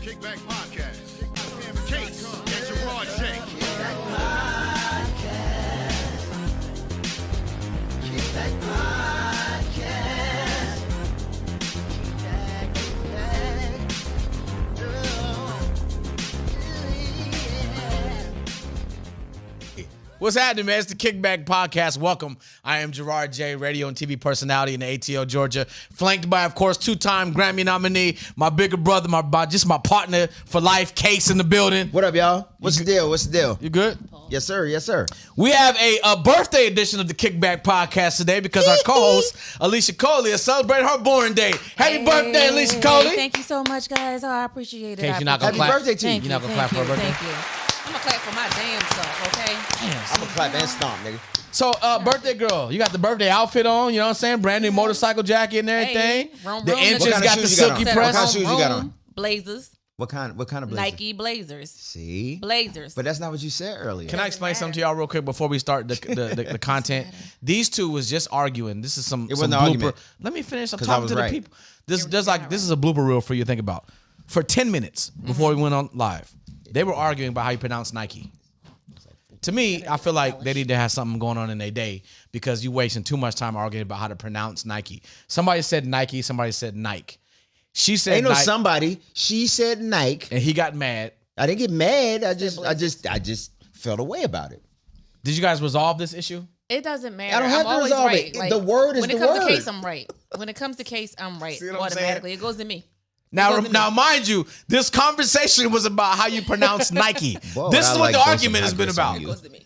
Kickback Podcast. Case and Gerard J. Kickback Podcast. Kickback Podcast. What's happening, man? It's the Kickback Podcast. Welcome. I am Gerard J, radio and TV personality in the ATL, Georgia. Flanked by, of course, two-time Grammy nominee, my bigger brother, my partner for life, Case in the building. What up, y'all? What's the deal? You good? Yes, sir. We have a birthday edition of the Kickback Podcast today because our co-host, Alicia Coley, is celebrating her born day. Happy birthday, Alicia Coley. Thank you so much, guys. Oh, I appreciate it. Case, you're not gonna Happy clap. birthday to you. Thank You're not gonna clap for her birthday? Thank you. I'm gonna clap for my damn self, okay? I'm gonna clap and stomp, nigga. So, birthday girl, you got the birthday outfit on, you know what I'm saying? Brand new motorcycle jacket and everything. The inches What kind of got the shoes you got silky on? press. What kind of shoes you got on? Blazers. What kind of blazer? Nike Blazers. See? Blazers. But that's not what you said earlier. Can I explain something to y'all real quick before we start the content? These two was just arguing. This is some wasn't an blooper. argument. Let me finish. I'm 'Cause I talking was to the right. people. This is a blooper reel for you to think about. For 10 minutes before we went on live, they were arguing about how you pronounce Nike. To me, I feel like they need to have something going on in their day because you wasting too much time arguing about how to pronounce Nike. Somebody said Nike, somebody said Nike. She said Ain't no Nike, somebody. She said Nike. and he got mad. I didn't get mad. I just felt a way about it. Did you guys resolve this issue? It doesn't matter. I don't have I'm to always resolve right. it. The word is when the it comes word. to case, I'm right. When it comes to case, I'm right. See what I'm saying? Automatically, it goes to me. Now, mind you, this conversation was about how you pronounce Nike. Whoa, this I is like what the those argument has been hybrids about. on It you. goes to me.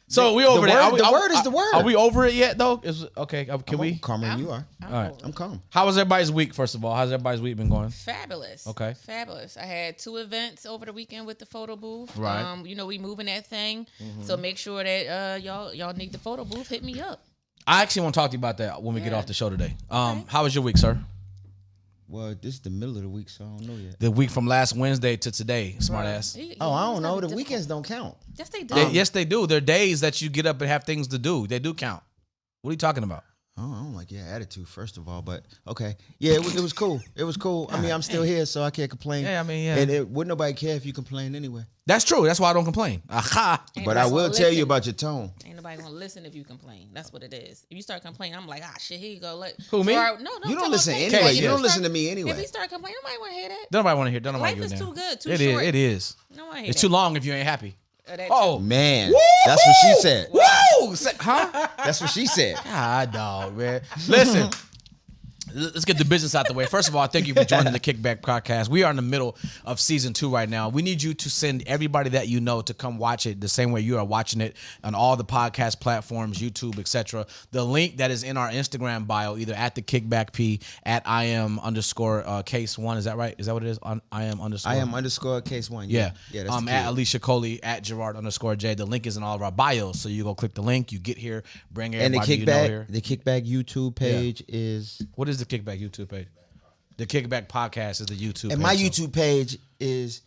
So we over the there. word- the word is the word. Are we over it yet, though? Okay. Can we? Calmer than you are. All right. I'm calm. How was everybody's week? First of all, how's everybody's week been going? Fabulous. Okay. Fabulous. I had 2 events over the weekend with the photo booth. Right. We moving that thing. So make sure that y'all need the photo booth. Hit me up. I actually want to talk to you about that when we get off the show today. How was your week, sir? Well, this is the middle of the week, so I don't know yet. The week from last Wednesday to today, smart ass. Oh, I don't know. The weekends don't count. Yes, they do. Yes, they do. They're days that you get up and have things to do. They do count. What are you talking about? Oh, I don't like your attitude, first of all, but okay. Yeah, it was cool. It was cool. I mean, I'm still here, so I can't complain. Yeah, I mean, yeah. And wouldn't nobody care if you complain anyway. That's true. That's why I don't complain. Aha. But I will tell you about your tone. Ain't nobody gonna listen if you complain. That's what it is. If you start complaining, I'm like, here you go. Like, Who, me? No, You don't talk listen about anyway. Case. You yes. don't listen to me anyway. If you start complaining, nobody want to hear that. Nobody want to hear. Don't nobody Life give a is damn. too good, too It short. is. It is. No one hear It's that. too long if you ain't happy. That Oh, Man, Woo! that's what she said. Woo! Huh? That's what she said. God, dog, man. Listen, let's get the business out the way. First of all, thank you for joining the Kickback Podcast. We are in the middle of season 2 right now. We need you to send everybody that you know to come watch it the same way you are watching it on all the podcast platforms, YouTube, etc. The link that is in our Instagram bio, either at the Kickback P, at @IM_case 1. Is that right? Is that what it is? On IM_. I am _case 1. Yeah. That's the At key. Alicia Coley, at Gerard_J. The link is in all of our bios. So you go click the link, you get here, bring And the everybody you know kickback, here. the kickback YouTube page is, What is the Kickback YouTube page? The Kickback Podcast is the YouTube and page. my so- YouTube page is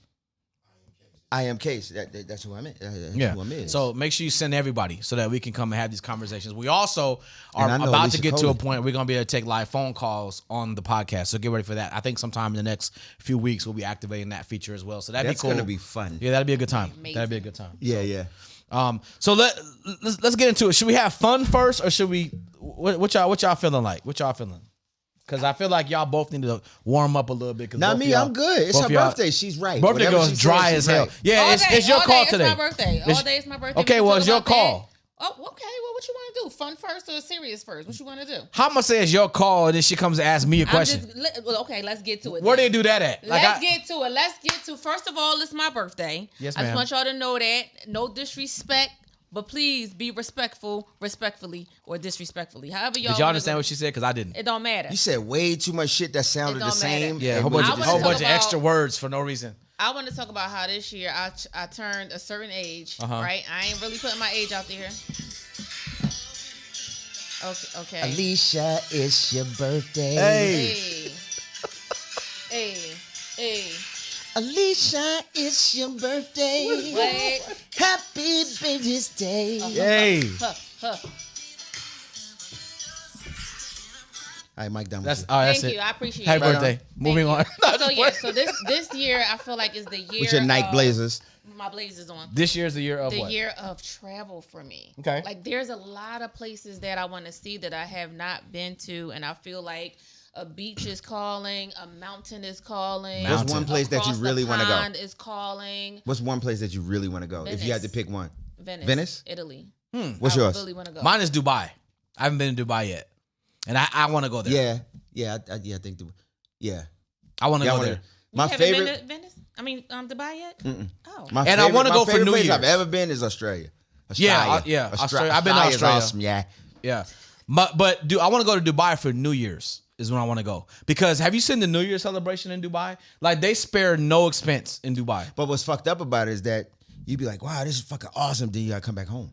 I am Case. That's who I'm in. That's who I'm in. So make sure you send everybody so that we can come and have these conversations. We also And are I know about Alicia to get to Coley. a point where we're going to be able to take live phone calls on the podcast. So get ready for that. I think sometime in the next few weeks we'll be activating that feature as well. So that'd that's be cool. gonna be fun. Yeah, that'd be a good time. Amazing. That'd be a good time. Yeah. So let's get into it. Should we have fun first, or should we? What y'all feeling like? What y'all feeling? Because I feel like y'all both need to warm up a little bit. Not me. I'm good. It's her birthday. She's right. Birthday Whatever girl's she says, dry she's as hell. right. Yeah, All it's day, your all call day, today. It's my birthday. All day is my birthday. Okay, We well, can it's talk your about that. call. Oh, okay. Well, what you want to do? Fun first or serious first? What you want to do? How much say it's your call, and then she comes to ask me a question? Okay, let's get to it. Where then. they do that at? Let's get to it. Let's get to. First of all, it's my birthday. Yes, I just ma'am. want y'all to know that. No disrespect, but please be respectful, respectfully, or disrespectfully. However y'all. Did y'all understand what she said? Because I didn't. It don't matter. You said way too much shit that sounded It the don't same. matter. Yeah, a and whole we bunch, I of, just- wanna whole talk bunch of about- extra words for no reason. I want to talk about how this year I turned a certain age. Uh-huh. Right. I ain't really putting my age out there. Okay. Alicia, it's your birthday. Hey. Hey. Alicia, it's your birthday. Wait. Happy Baby's Day. Hey. Huh. right, Mike, done with That's you. that's Thank it. you. I appreciate Happy it. birthday. Moving on. So yeah, so this year I feel like is the year With your Nike of- Blazers. My Blazers on. This year's the year of The what? year of travel for me. Okay. Like there's a lot of places that I want to see that I have not been to, and I feel like a beach is calling, a mountain is calling. What's one place that you across really the want to go? pond is calling. What's one place that you really want to go? If you had to Venice. pick one. Venice. Italy. What's I yours? really want to go. Mine is Dubai. I haven't been to Dubai yet, and I want to go there. I think. Yeah. I want to Yeah, I go wanna- there. My you haven't favorite. been to Venice? I mean, Dubai yet? Oh. My And I favorite- wanna my go for favorite New place I've Year's. ever been is Australia. Yeah, Australia. I've been to Australia's Australia. Awesome, yeah. Yeah, but dude, I want to go to Dubai for New Year's. Is when I want to go, because have you seen the New Year celebration in Dubai? Like they spare no expense in Dubai. But what's fucked up about it is that you'd be like, wow, this is fucking awesome. Then you gotta come back home.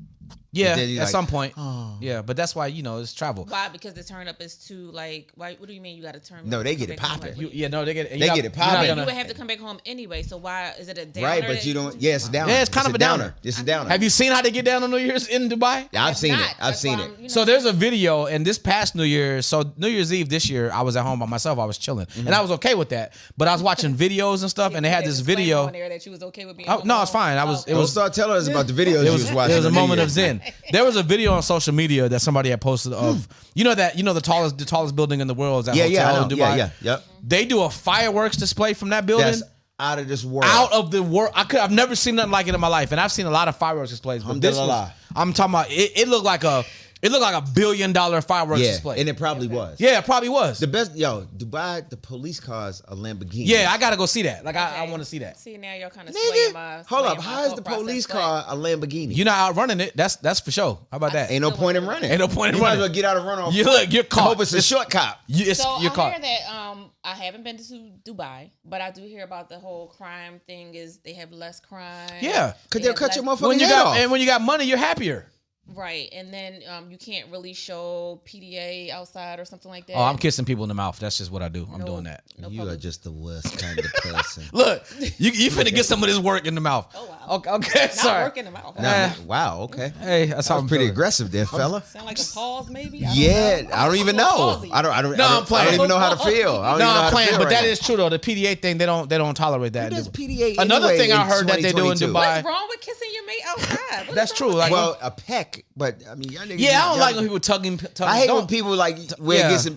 Yeah, then you're at like, some point. oh. Yeah, but that's why it's travel. Why? Because the turn up is too like. Why? What do you mean you got to turn? No, they come get it back home? popping. Like, They get it. They get it popping. you Gonna, would have to come back home anyway. So why is it a downer? Right, but you don't. Yeah, it's a downer. Yeah, it's kind of a downer. It's a downer. have you seen how they get down on New Year's in Dubai? Yeah, I've It's seen not. it. I've That's seen why it. I'm, you know, So there's a video, and this past New Year's, so New Year's Eve this year, I was at home by myself. I was chilling, and I was okay with that. But I was watching videos and stuff, and they had this video. on there that you was okay with being. Oh, home no, it's alone. fine. I was. Oh, It Don't was. start telling us about the videos you was watching. It was a on New moment of Year's. zen. There was a video on social media that somebody had posted of the tallest building in the world is that Yeah, hotel I in know. Dubai. Yeah. Yep. They do a fireworks display from that building. That's out of this world. Out of the world. I've never seen nothing like it in my life, and I've seen a lot of fireworks displays. But this was, Alhamdulillah. I'm talking about. It looked like a $1 billion fireworks Yeah, display. and it probably was. Yeah, it probably was. The best, Dubai, the police cars are Lamborghini. Yeah, I gotta go see that. Like I okay. want to see that. See now you're kind of swaying my. Nigga, hold up. swaying my How is thought the process, police but- car a Lamborghini? You're not outrunning it. That's for sure. How about that? Ain't no point in running. Ain't no point in you might as running. well get out and run off. You're caught. Hope it's a short cop. So You're I'm caught. aware that I haven't been to Dubai, but I do hear about the whole crime thing. Is they have less crime? Yeah. Cause They they'll have cut your less- motherfucking When you head got off. when you got money, you're happier. Right, and then you can't really show PDA outside or something like that. Oh, I'm kissing people in the mouth. That's just what I do. I'm No. doing that. No You are public- just the worst kind of person. Look, you finna get some of this work in the mouth. Oh, wow. Okay, Not sorry. working in the mouth. Wow, okay. Hey, that's how That I'm was pretty feeling. aggressive there, fella. Sound like a pause, maybe. I don't Yeah, know. I don't even I'm a know. little palsy. I don't I'm I playing. don't even know how to feel. I don't No, even know how I'm to playing, feel but right that now. is true though. The PDA thing, they don't tolerate that. Who does PDA Another anyway thing I in heard that they do in 2022? Dubai. What's wrong with kissing your mate outside? What That's is true. wrong with Like, that? Well, a peck, but I mean, y'all niggas. yeah, I don't y'all- like when people tugging. I hate when don't- people like where yeah. it gets.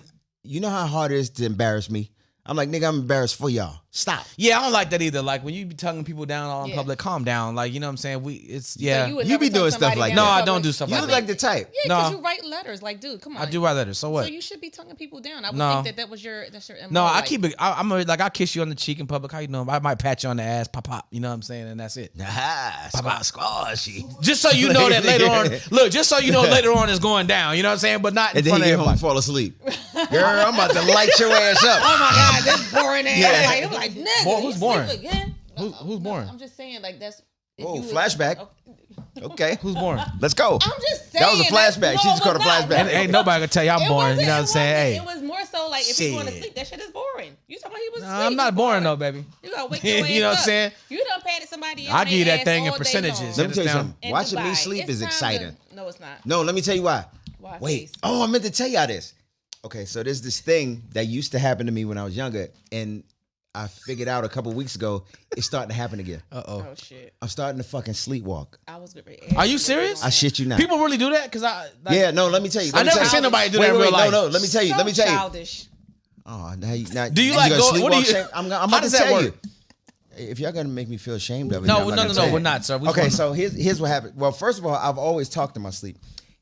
You know how hard it is to embarrass me. I'm like, nigga, I'm embarrassed for y'all. Stop. Yeah, I don't like that either. Like when you be tugging people down all in Yeah. public, calm down. Like you know what I'm saying. So Yeah. would You never be tug doing stuff somebody like down No, in I public? don't do stuff You like look that. like the type. Yeah, because No. you write letters. Like, dude, come on. I do write letters. So what? So you should be tonguing people down. I would No. think that was that's your No, MO, I like- keep it. I'll kiss you on the cheek in public. How you know? I might pat you on the ass, pop, pop. You know what I'm saying, and that's it. Squashy. Just so you know that later on. Look, just so you know later on it's going down. You know what I'm saying, but not in And then front you of get home and everybody. fall asleep. Girl, I'm about to light your ass up. Oh my God, that's boring ass. Yeah. Like, I'm like, nigga, Boy, you who's sleep boring? Again? Who's boring? I'm just saying, like that's. if Whoa, you was- flashback. Oh, Okay. Who's born? Let's go. I'm just saying. That was a flashback. She just caught a flashback. Ain't nobody gonna tell you I'm boring. You know what I'm saying? Hey, It was more so like if he's going to Shit. sleep, that shit is boring. You talking about he was nah, asleep? I'm not it's boring though, baby. You gotta wake your ass You know what I'm up. saying? You done patted somebody else. I'll give you that thing in all day percentages. long. Let me tell you understand? something. In Watching me Dubai, sleep it's is time exciting. No, it's not. No, let me tell you why. Why, Wait. please? Oh, I meant to tell y'all this. Okay, so there's this thing that used to happen to me when I was younger, and I figured out a couple weeks ago it's starting to happen again. Oh shit! I'm starting to fucking sleepwalk. I was very. Are you serious? I shit you not. People really do that? Because Yeah, no, let me tell you. I let me never tell you. seen nobody do Wait, that in wait, real life. No, let me tell you. So Let me tell you. childish. Oh, now Do you like gonna go? What do sleepwalk you? shame? I'm How about does to that tell work? you. If y'all gonna make me feel ashamed of it, No, I'm not no, gonna no, tell you. we're not, sir. We just Okay, wanna- so here's what happened. Well, first of all, I've always talked in my sleep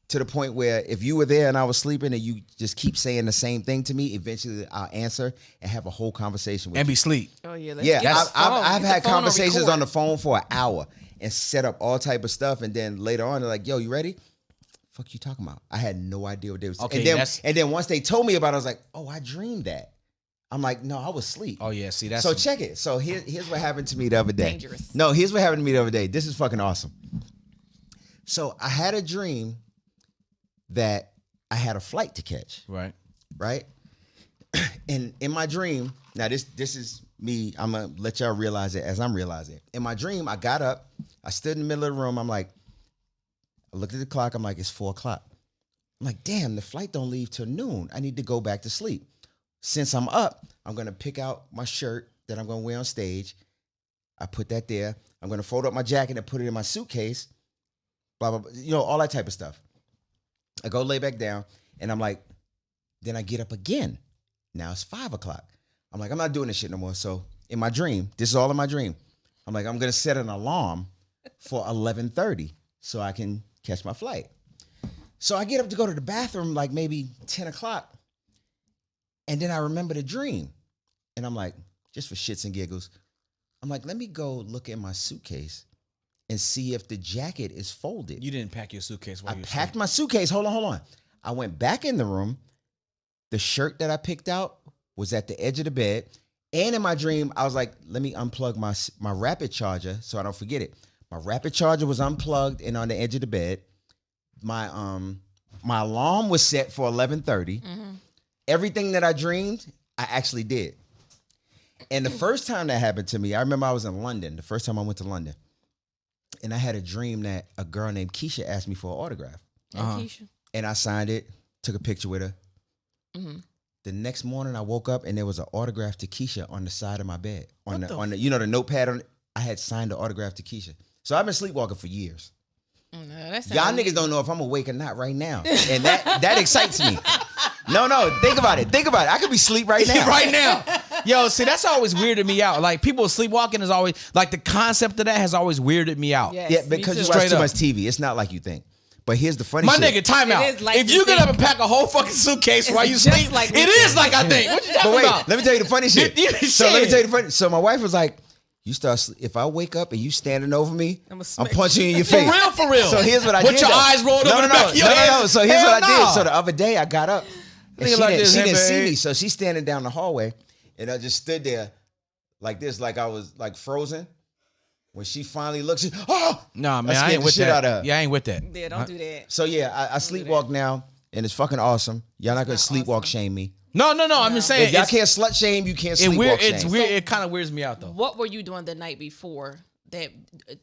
to the point where if you were there and I was sleeping and you just keep saying the same thing to me, eventually I'll answer and have a whole conversation with And you. be sleep. Oh yeah. Yeah, That's- I've had conversations on the phone for an hour and set up all type of stuff, and then later on they're like, "Yo, you ready?" Fuck you talking about? I had no idea what they was. Okay, and then once they told me about it, I was like, "Oh, I dreamed that." I'm like, "No, I was asleep." Oh yeah, see that's So check it. So here's what happened to me the other day. Dangerous. No, here's what happened to me the other day. This is fucking awesome. So I had a dream that I had a flight to catch, right. right? And in my dream, now this is me. I'm gonna let y'all realize it as I'm realizing it. In my dream, I got up, I stood in the middle of the room. I'm like, I looked at the clock. I'm like, it's 4:00. I'm like, damn, the flight don't leave till noon. I need to go back to sleep. Since I'm up, I'm going to pick out my shirt that I'm going to wear on stage. I put that there. I'm going to fold up my jacket and put it in my suitcase. Blah, blah, blah. You know, all that type of stuff. I go lay back down, and I'm like, then I get up again. Now it's 5 o'clock. I'm like, I'm not doing this shit no more. So in my dream, this is all in my dream. I'm like, I'm going to set an alarm for 11:30 so I can catch my flight. So I get up to go to the bathroom like maybe 10 o'clock. And then I remember the dream. And I'm like, just for shits and giggles, I'm like, let me go look in my suitcase and see if the jacket is folded. You didn't pack your suitcase while I you were packed sleeping. my suitcase. Hold on. I went back in the room. The shirt that I picked out was at the edge of the bed. And in my dream, I was like, let me unplug my rapid charger so I don't forget it. My rapid charger was unplugged and on the edge of the bed. My alarm was set for 11:30. Mm-hmm. Everything that I dreamed, I actually did. And the first time that happened to me, I remember I was in London, the first time I went to London. And I had a dream that a girl named Keisha asked me for an autograph. Keisha. And I signed it, took a picture with her. Mm-hmm. The next morning I woke up and there was an autograph to Keisha on the side of my bed. On What the you know, the notepad on it. I had signed the autograph to Keisha. So I've been sleepwalking for years. No, that's Y'all niggas don't know if I'm awake or not right now. And that excites me. No, think about it. I could be asleep right now. Right now. Yo, see, that's always weirded me out. Like, people sleepwalking is always, like, the concept of that has always weirded me out. Yes, Yeah, me because too. you watch Straight too up. much TV. It's not like you think. But here's the funny My shit. nigga, time out. It is like If you you get think. up and pack a whole fucking suitcase while you just sleep, like we it think. is like I think. What you talking But wait, about? let me tell you the funny shit. You- So let me shit. tell you the funny. So my wife was like, "You start. If I wake up and you standing over me, I'ma I'm smack punching you in your For face." real. So here's what I With did. your though. eyes rolled up in the back of your head. No. So here's Hell what I no. did. So the other day I got up and Nigga she like didn't, this, she hey, didn't see babe. me. So she's standing down the hallway and I just stood there like this, like I was like frozen. When she finally looks, she, oh! Nah, man, I scared ain't the with shit that. out of her. Yeah, I ain't with that. Yeah, don't do that. So yeah, I sleepwalk now and it's fucking awesome. Y'all not gonna not sleepwalk awesome. shame me. No. I'm just saying. If y'all It's, can't slut shame, you can't it sleepwalk weird. shame. It's weird. It kind of weirds me out though. What were you doing the night before? That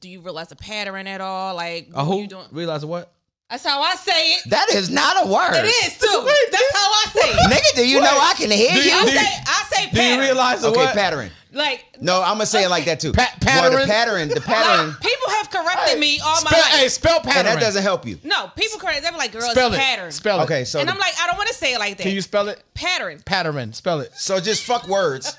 do you realize a pattern at all? Like, what A were who? you doing? Realize what? That's how I say it. That is not a word. It is too. That's how I say it. Nigga, do you know I can hear Do you? you- I say Do you pattern. realize the Okay, what? pattern. Like, No, I'm gonna say it like that too. pattern? Well, the pattern, like, people have corrected me all my Spell, life. hey, spell and pattern. that doesn't help you. No, people correct. They be like, girl, Spell it's it. pattern. Spell it. Okay, so And I'm like, I don't want to say it like that. Can you spell it? Pattern. Pattern. Spell it. so just fuck words.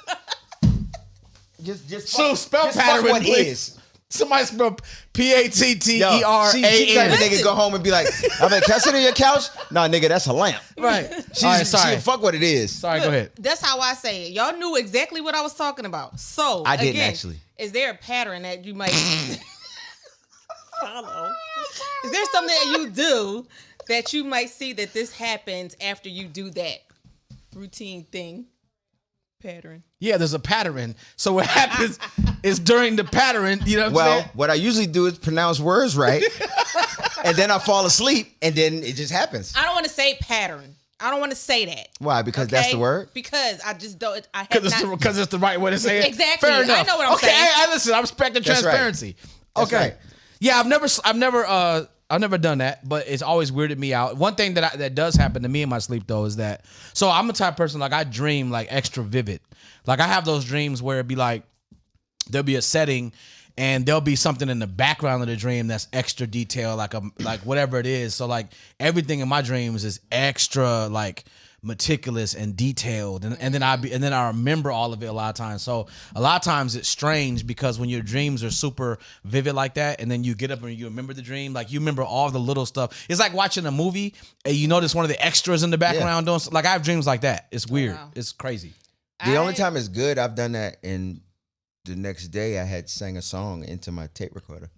Just So fuck, spell just fuck pattern, what please. is. Somebody spell Yo, Patteran. she type of nigga go home and be like, I'm like, can I sit on your couch? Nah, nigga, that's a lamp. Right. She's, All right, sorry. she fuck what it is. Sorry, go ahead. That's how I say it. Y'all knew exactly what I was talking about. So I didn't again, actually. Is there a pattern that you might follow? Is there something that you do that you might see that this happens after you do that routine thing? Pattern. Yeah, there's a pattern. So what happens is during the pattern, you know what I'm Well, saying? what I usually do is pronounce words right, and then I fall asleep, and then it just happens. I don't want to say pattern. I don't want to say that. Why? Because that's the word? Because I just don't. I have Because it's the right way to say it. Exactly. Fair I enough. know what I'm okay, saying. I listen. I respect the That's right. transparency. That's Okay. right. Yeah, I've never done that, but it's always weirded me out. One thing that does happen to me in my sleep though is that, so I'm a type of person, like I dream like extra vivid. Like I have those dreams where it'd be like, there'll be a setting and there'll be something in the background of the dream that's extra detailed, like whatever it is. So like everything in my dreams is extra like meticulous and detailed, and then I remember all of it a lot of times. So a lot of times it's strange because when your dreams are super vivid like that, and then you get up and you remember the dream, like you remember all the little stuff. It's like watching a movie and you notice one of the extras in the background doing like I have dreams like that. It's weird. Wow. It's crazy. The only time it's good, I've done that, and the next day I had sang a song into my tape recorder.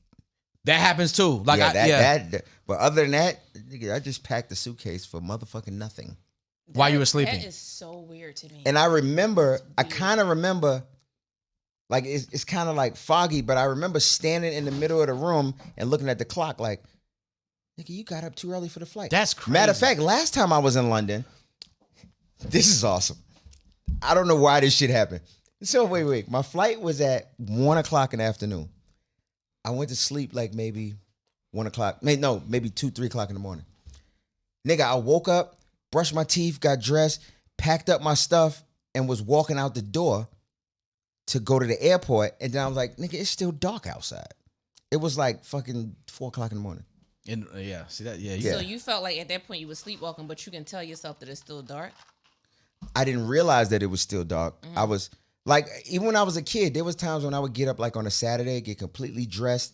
That happens too. Like that. But other than that, nigga, I just packed the suitcase for motherfucking nothing. while you were sleeping. That is so weird to me. And I kind of remember, like it's kind of like foggy, but I remember standing in the middle of the room and looking at the clock like, nigga, you got up too early for the flight. That's crazy. Matter of fact, last time I was in London, this is awesome. I don't know why this shit happened. So wait. My flight was at 1 o'clock in the afternoon. I went to sleep like maybe 1 o'clock. Maybe 2, 3 o'clock in the morning. Nigga, I woke up, brushed my teeth, got dressed, packed up my stuff, and was walking out the door to go to the airport. And then I was like, nigga, it's still dark outside. It was like fucking 4 o'clock in the morning. And see that? Yeah. Yeah. So you felt like at that point you were sleepwalking, but you can tell yourself that it's still dark? I didn't realize that it was still dark. I was like, even when I was a kid, there was times when I would get up like on a Saturday, get completely dressed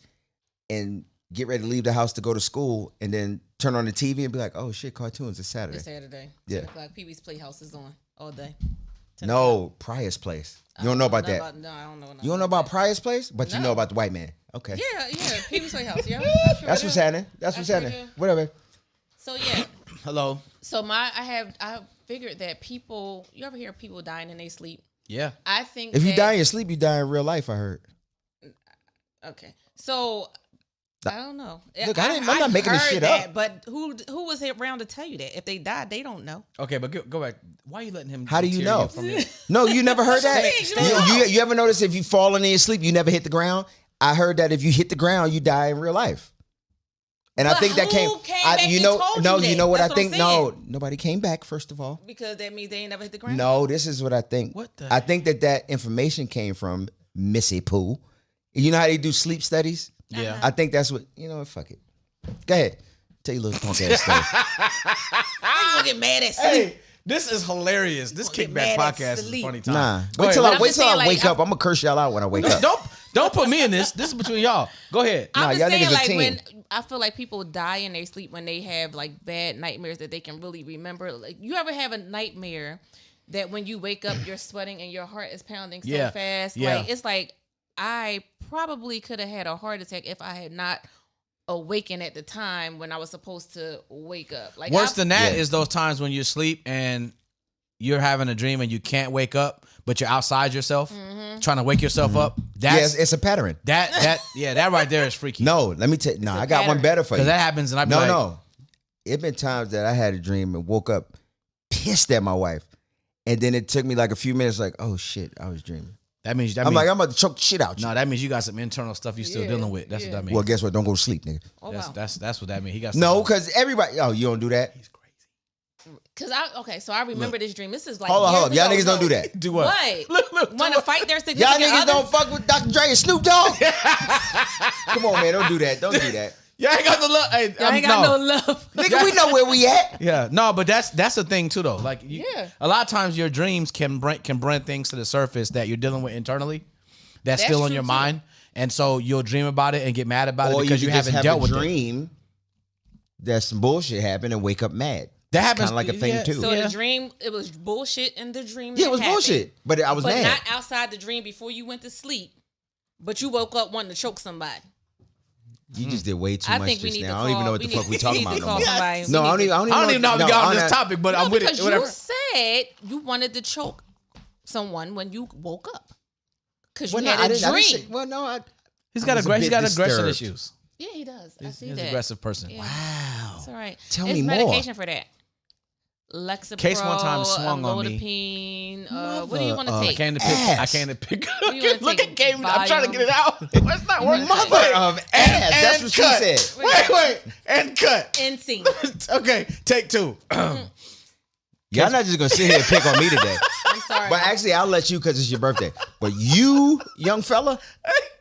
and get ready to leave the house to go to school and then turn on the TV and be like, oh shit, cartoons, it's Saturday. It's Saturday. Yeah. 10 o'clock. Pee-wee's Playhouse is on all day. 10 o'clock. No, Prior's Place. You don't know about that. No, I don't know. You don't know about Prior's Place? But you No. know about the white man. Okay. Yeah, Pee-wee's Playhouse, yeah. That's what's happening. That's what's sure happening. do. Whatever. So yeah. Hello. So I figured that people, you ever hear of people dying in their sleep? Yeah. I think If you that- die in your sleep, you die in real life, I heard. Okay. So I don't know. Look, I'm not making this heard shit that, up. But who was around to tell you that? If they died, they don't know. Okay, but go back. Why are you letting him? How do you deter know? From your, No, you never heard that? You don't know. You ever notice if you falling in your sleep, you never hit the ground? I heard that if you hit the ground, you die in real life. And I But think that who came back you and know, told no, you you that? know what That's I what I'm think? No, saying. nobody came back, first of all. Because that means they ain't never hit the ground. No, this is what I think. What the I think that information came from Missy Pooh. You know how they do sleep studies? yeah. I think that's what, fuck it. Go ahead. Tell your little punk ass story. How you gonna get mad at sleep? Hey, this is hilarious. This Get Kickback mad at Podcast is a sleep. funny time. Nah. Go Wait ahead. till But I I'm wait just till I saying, like, wake up. I'm gonna curse y'all out when I wake up. Don't put me in this. This is between y'all. Go ahead. Nah, I'm y'all just saying, niggas a like, team. when I feel like people die in their sleep when they have like bad nightmares that they can really remember. Like, you ever have a nightmare that when you wake up, you're sweating and your heart is pounding so Yeah. fast? Yeah. Like, it's like I probably could have had a heart attack if I had not awakened at the time when I was supposed to wake up. Like, Worse than that Yeah. is those times when you sleep and you're having a dream and you can't wake up, but you're outside yourself, trying to wake yourself up. That's Yes, it's a pattern. that right there is freaky. No, let me tell you. No, a I got one pattern. better for you. Because that happens and I be No, like, no. It been times that I had a dream and woke up pissed at my wife. And then it took me like a few minutes, like, oh shit, I was dreaming. that means I'm like, I'm about to choke the shit out you. no, that means you got some internal stuff you're still Yeah, dealing with. That's yeah. what that means. Well, guess what? Don't go to sleep, nigga. oh, wow. That's what that means. He got No, some- because everybody, you don't do that. Cause so I remember this dream. This is like Hold on. years Y'all ago. niggas don't do that. do what? What? Look, Want to fight their Y'all significant niggas other? don't fuck with Dr. Dre and Snoop Dogg. Come on, man. Don't do that. Don't do that. Yeah, I ain't got the love. Hey, I ain't got no love. Nigga, we know where we at. Yeah, no, but that's the thing too, though. Like, Yeah. a lot of times your dreams can bring things to the surface that you're dealing with internally, that's still on true, your too. mind, and so you'll dream about it and get mad about it Or because you could just haven't have dealt a with it. dream that some bullshit happened and wake up mad. That It's happens kind of like a thing yeah, too. So Yeah. the dream, it was bullshit in the dream. Yeah, that it was happened. bullshit. But I was But mad. not outside the dream before you went to sleep. But you woke up wanting to choke somebody. You just did way too I much think we just need now. to I don't even call- know what the fuck we talking about need to no call more. somebody. No, We I don't need even I don't even know how we got on this that. topic, but I'm No, with it. because Whatever. you said you wanted to choke someone when you woke up. Because you Well, no, had I a didn't dream. say, well, no, He's I got was a he's bit got aggression disturbed. issues. Yeah, he does. I see He's that. an aggressive person. Yeah. Wow. It's all right. Tell There's me more. medication for that. Lexapro, Case one time swung on me. Amlodipine. What do you want to Mother I take? came to pick. I Ass. came to pick. do you wanna Look take? at game. I'm trying to get it out. It's not working. Mother of ass. That's and what cut. she said. Wait, and cut. NC. Okay, take two. Y'all not just gonna sit here and pick on me today. I'm sorry. But actually, I'll let you because it's your birthday. But you, young fella,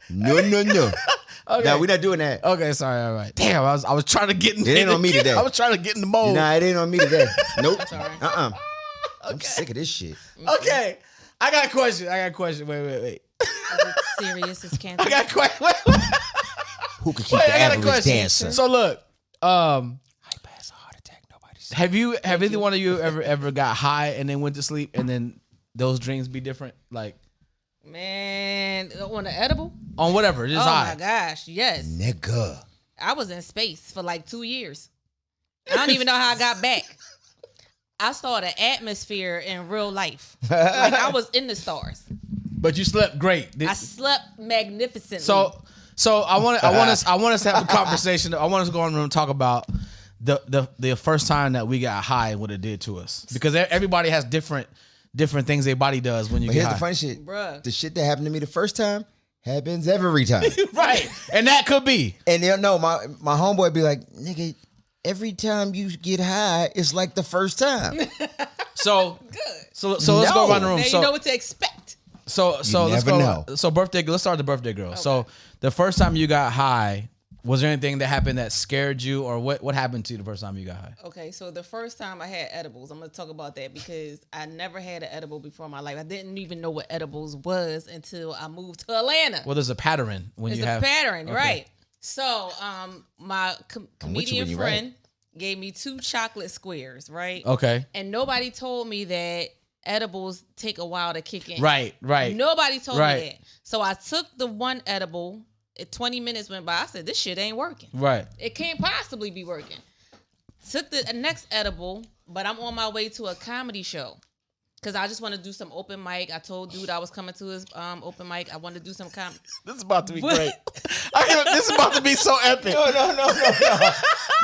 no. Okay. No, we're not doing that. Okay, sorry. All right. Damn, I was trying to get in. It ain't on me today. I was trying to get in the mold. Nah, it ain't on me today. Nope. Sorry. I'm sick of this shit. Okay, I got a question. Wait. Is it serious as cancer? I got a question. Wait. Who could keep Wait, the I got a average question. dancer? So look, I pass a heart attack. Nobody's. have either one of you ever got high and then went to sleep and then those dreams be different? Like Man, on the edible? on whatever, just Oh high. my gosh, yes. Nigga. I was in space for like 2 years. I don't even know how I got back. I saw the atmosphere in real life. Like I was in the stars. But you slept great. I slept magnificently. So I want us to have a conversation. I want us to go in the room and talk about the first time that we got high and what it did to us, because everybody has different things their body does when you But get here's high. the funny shit. Bruh. The shit that happened to me the first time happens every time. Right, and that could be. And they'll know my homeboy be like, nigga, every time you get high, it's like the first time. So Good. so let's go around the room. Now So you know what to expect. so let's never go. know. So birthday. Let's start the birthday girl. So the first time you got high, was there anything that happened that scared you, or what happened to you the first time you got high? Okay, so the first time I had edibles, I'm gonna talk about that because I never had an edible before in my life. I didn't even know what edibles was until I moved to Atlanta. Well, there's a pattern when It's you a have pattern, okay. right? So, my comedian when you friend gave me 2 chocolate squares, right? Okay. And nobody told me that edibles take a while to kick in. Right. Nobody told Right. me that. So I took the one edible. 20 minutes went by. I said, this shit ain't working. Right. It can't possibly be working. Took the next edible, but I'm on my way to a comedy show. Because I just want to do some open mic. I told dude I was coming to his open mic. I wanted to do some comedy. This is about to be great. This is about to be so epic. No.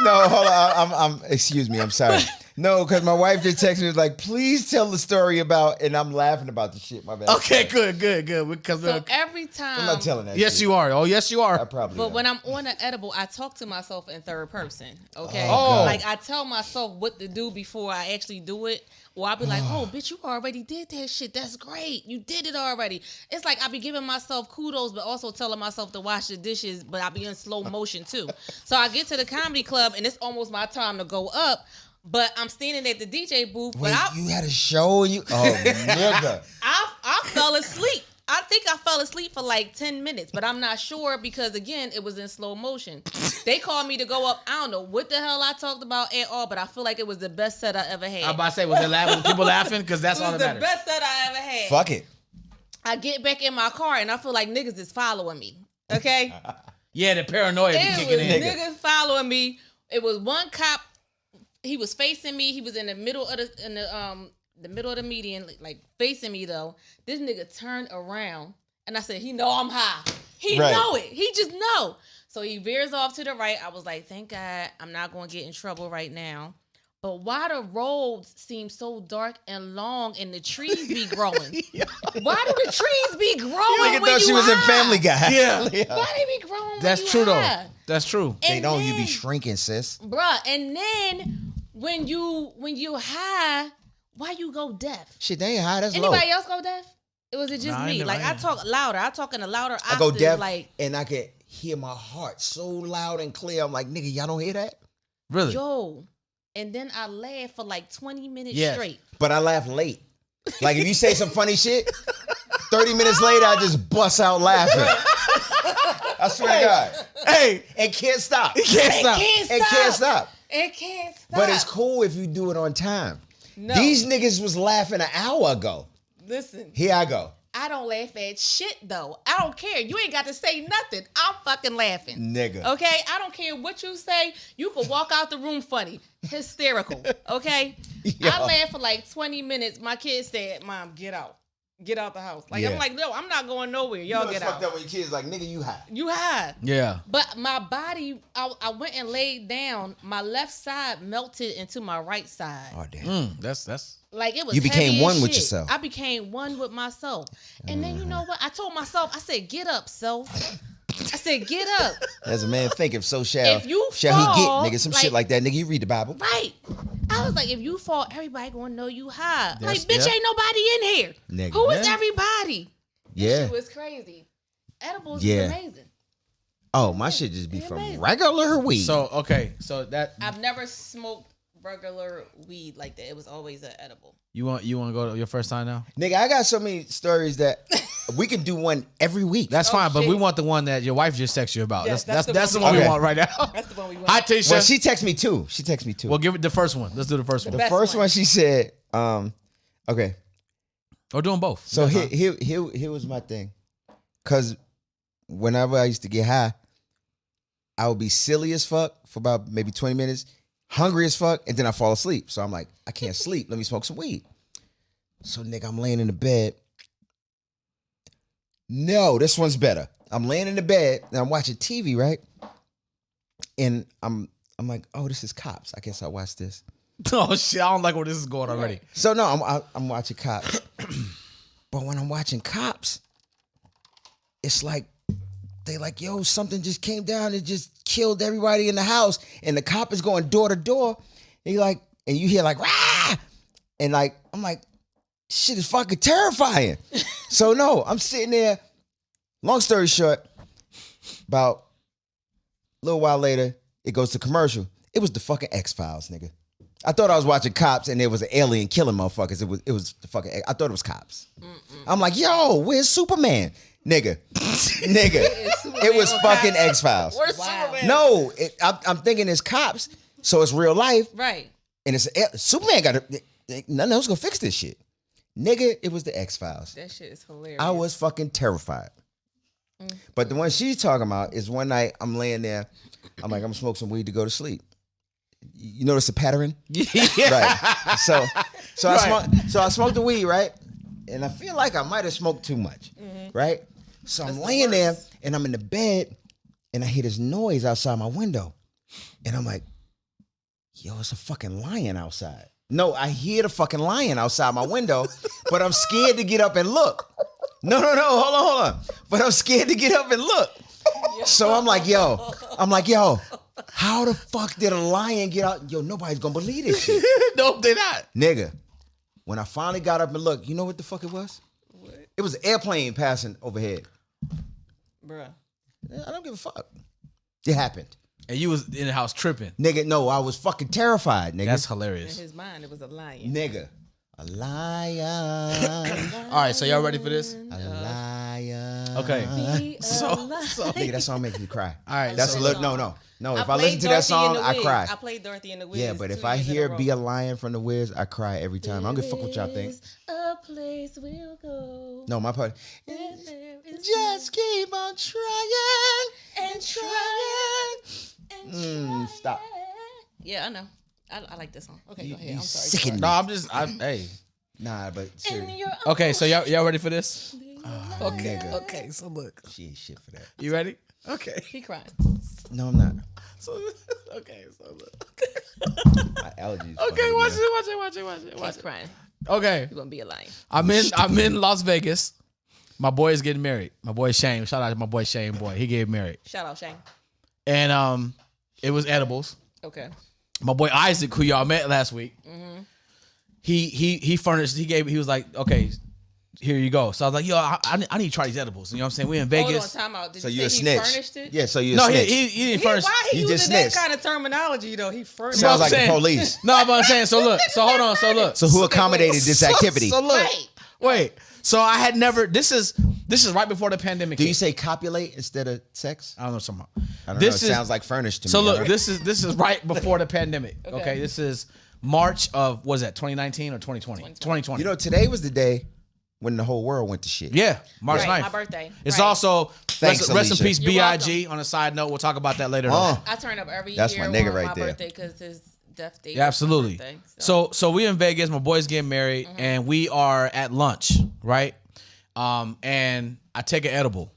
No, hold on. I'm excuse me. I'm sorry. No, because my wife just texted me like, please tell the story about, and I'm laughing about the shit. My bad. Okay, good. Because So every time. I'm not telling that. yes, shit. you are. Oh, yes, you I are. probably. But am. when I'm on an edible, I talk to myself in third person. Okay. Oh. Like I tell myself what to do before I actually do it. Or I'll be like, oh, bitch, you already did that shit. That's great. You did it already. It's like I be giving myself kudos, but also telling myself to wash the dishes, but I be in slow motion too. So I get to the comedy club and it's almost my time to go up. But I'm standing at the DJ booth. Wait, But you had a show and you. Oh, nigga. I fell asleep. I think I fell asleep for like 10 minutes, but I'm not sure because, again, it was in slow motion. They called me to go up. I don't know what the hell I talked about at all, but I feel like it was the best set I ever had. I'm about to say, was it laughing? People laughing? Because that's It all was that the matters. best set I ever had. Fuck it. I get back in my car and I feel like niggas is following me. Okay? Yeah, the paranoia be It kicking was in. niggas following me. It was one cop. He was facing me. He was in the middle of the middle of the median, like facing me though. This nigga turned around and I said, he know I'm high. He Right. know it. He just know. So he veers off to the right. I was like, thank God I'm not going to get in trouble right now. But why the roads seem so dark and long and the trees be growing? Why do the trees be growing Nigga when thought you she was in high? Family Guy. Yeah. Why they be growing when That's you true, though. high? That's true. They And don't. You be then- shrinking, sis. Bruh, and then when you high, why you go deaf? Shit, they ain't high. That's low. Anybody else go deaf? Or was it just Nah, I me? ain't Like never- I talk louder. I talk in a louder octave. I go deaf, Like, and I can hear my heart so loud and clear. I'm like, nigga, y'all don't hear that? Really? yo. And then I laugh for like 20 minutes Yes. straight. But I laugh late. Like if you say some funny shit, 30 minutes later, I just bust out laughing. I swear to God. Hey, And can't stop. you can't stop. And can't stop. It can't stop. But it's cool if you do it on time. No. These niggas was laughing an hour ago. Listen, Here I go. I don't laugh at shit though. I don't care. You ain't got to say nothing. I'm fucking laughing. Nigga. Okay? I don't care what you say. You can walk out the room funny. Hysterical. Okay? Yo. I laughed for like 20 minutes. My kids said, Mom, get out. Get out the house. Like, Yeah. I'm like, no, I'm not going nowhere. Y'all You get fucked out. up when your kids like, nigga, you high. You high. Yeah. But my body, I went and laid down. My left side melted into my right side. Oh, damn. That's. Like it was. You became heavy as one with shit. yourself. I became one with myself. And then you know what? I told myself, I said, get up, self. I said, get up. As a man thinketh, so shall, If you shall fall, he get, nigga. Some like- shit like that. Nigga, you read the Bible. Right. I was like, if you fall, everybody gonna know you high. Yes, Like, bitch, yeah. ain't nobody in here. Nigga. Who is Yeah. everybody? Yeah. It was crazy. Edibles Yeah. is amazing. Oh, my shit just be They're from amazing. regular weed. So okay. So that I've never smoked regular weed like that. It was always an edible. you want to go to your first time now? nigga, I got so many stories that we can do one every week. That's Oh, fine, but we shit. want the one that your wife just texted you about. Yes, that's that's the the one one we we want right now. That's the one we want. Hi, Tisha. well, she texted me too. She texted me too. Well, give it the first one. Let's do the first one. the best first one. one she said, okay. Or doing both. So That's fine. here was my thing. Cause whenever I used to get high, I would be silly as fuck for about maybe 20 minutes, hungry as fuck, and then I fall asleep. So I'm like, I can't sleep. Let me smoke some weed. So nigga, I'm laying in the bed. No, this one's better. I'm laying in the bed and I'm watching TV, right? And I'm like, oh, this is Cops. I guess I'll watch this. Oh shit! I don't like where this is going already. So no, I'm watching Cops. But when I'm watching Cops, it's like They like, yo, something just came down and just killed everybody in the house. And the cop is going door to door. And you hear like, rah! And like, I'm like, shit is fucking terrifying. So no, I'm sitting there. Long story short, about a little while later, it goes to commercial. It was the fucking X-Files, nigga. I thought I was watching Cops and there was an alien killing motherfuckers. It was the fucking, I thought it was Cops. I'm like, yo, where's Superman? Nigga. It was fucking X-Files. Where's Superman? No, I'm thinking it's Cops, so it's real life. Right. And it's Superman nothing else gonna fix this shit. Nigga, it was the X-Files. That shit is hilarious. I was fucking terrified. But the one she's talking about is one night I'm laying there. I'm like, I'm gonna smoke some weed to go to sleep. You notice the pattern? Yeah. Right. So Right. I smoked the weed, right? And I feel like I might have smoked too much. Right? So I'm laying there and I'm in the bed and I hear this noise outside my window. And I'm like, yo, it's a fucking lion outside. No, I hear the fucking lion outside my window, but I'm scared to get up and look. No, hold on. But I'm scared to get up and look. So I'm like, yo, how the fuck did a lion get out? Yo, nobody's gonna believe this shit. No, they're not. Nigga, when I finally got up and looked, you know what the fuck it was? What? It was an airplane passing overhead. Bruh. I don't give a fuck. It happened. And you was in the house tripping. Nigga, no, I was fucking terrified, nigga. That's In hilarious. his mind, it was a lion. Nigga. A lion. All right, so y'all ready for this? A lion. Okay. Be So- alive. Nigga, that song makes me cry. All right, That's so- a little, no. If I played listen to that Dorothy song, and the I Wiz. cry. I played Dorothy and the Wiz. Yeah, but 2 if I years in hear row. Be a Lion from the Wiz, I cry every time. I don't give a fuck what y'all think. A place we'll go. No, my part. Where there is Just keep on trying and trying and trying. Stop. Yeah, I know. I like this song. Okay, go ahead. You I'm sorry. sicken me. No, hey. Nah, but And seriously, you're Okay, so y'all ready for this? nigga. Okay, so look. She ain't shit for that. You ready? Okay. He crying. No, I'm not. So okay, so look. My allergies. Okay, watch it. He's crying. Okay. You're gonna be a lion. I'm in Las Vegas. My boy is getting married. My boy Shane. Shout out to my boy Shane boy. He getting married. Shout out Shane. And it was edibles. Okay. My boy Isaac, who y'all met last week, he furnished. He was like, okay, here you go. So I was like, yo, I need to try these edibles. You know what I'm saying? We in Vegas. Hold on, time out. Did So you you a say he snitch? furnished it? Yeah, so you a No, snitch. he didn't furnish. Why he You just using that snitched. kind of terminology though? He furnished. Sounds like the saying- police. No, but I'm saying. So look. So hold on. So look. So who accommodated this activity? So look. Right. Wait. So I had never. This is right before the pandemic. Do you hit. say copulate instead of sex? I don't know something. I don't This know. It is- sounds like furnished to So me. look, alright? this is right before the pandemic. Okay. Okay. This is March of was that 2019 or 2020? 2020. You know, today was the day when the whole world went to shit. Yeah, March Right, 9th. my birthday. It's Right. also Thanks, rest in Alicia. peace, You're B.I.G. On a side note, we'll talk about that later. Oh, I turn up every That's year my nigga on right my there. birthday because his death date. Yeah, absolutely. is my birthday, So we in Vegas. My boy's getting married, and we are at lunch, right? And I take an edible,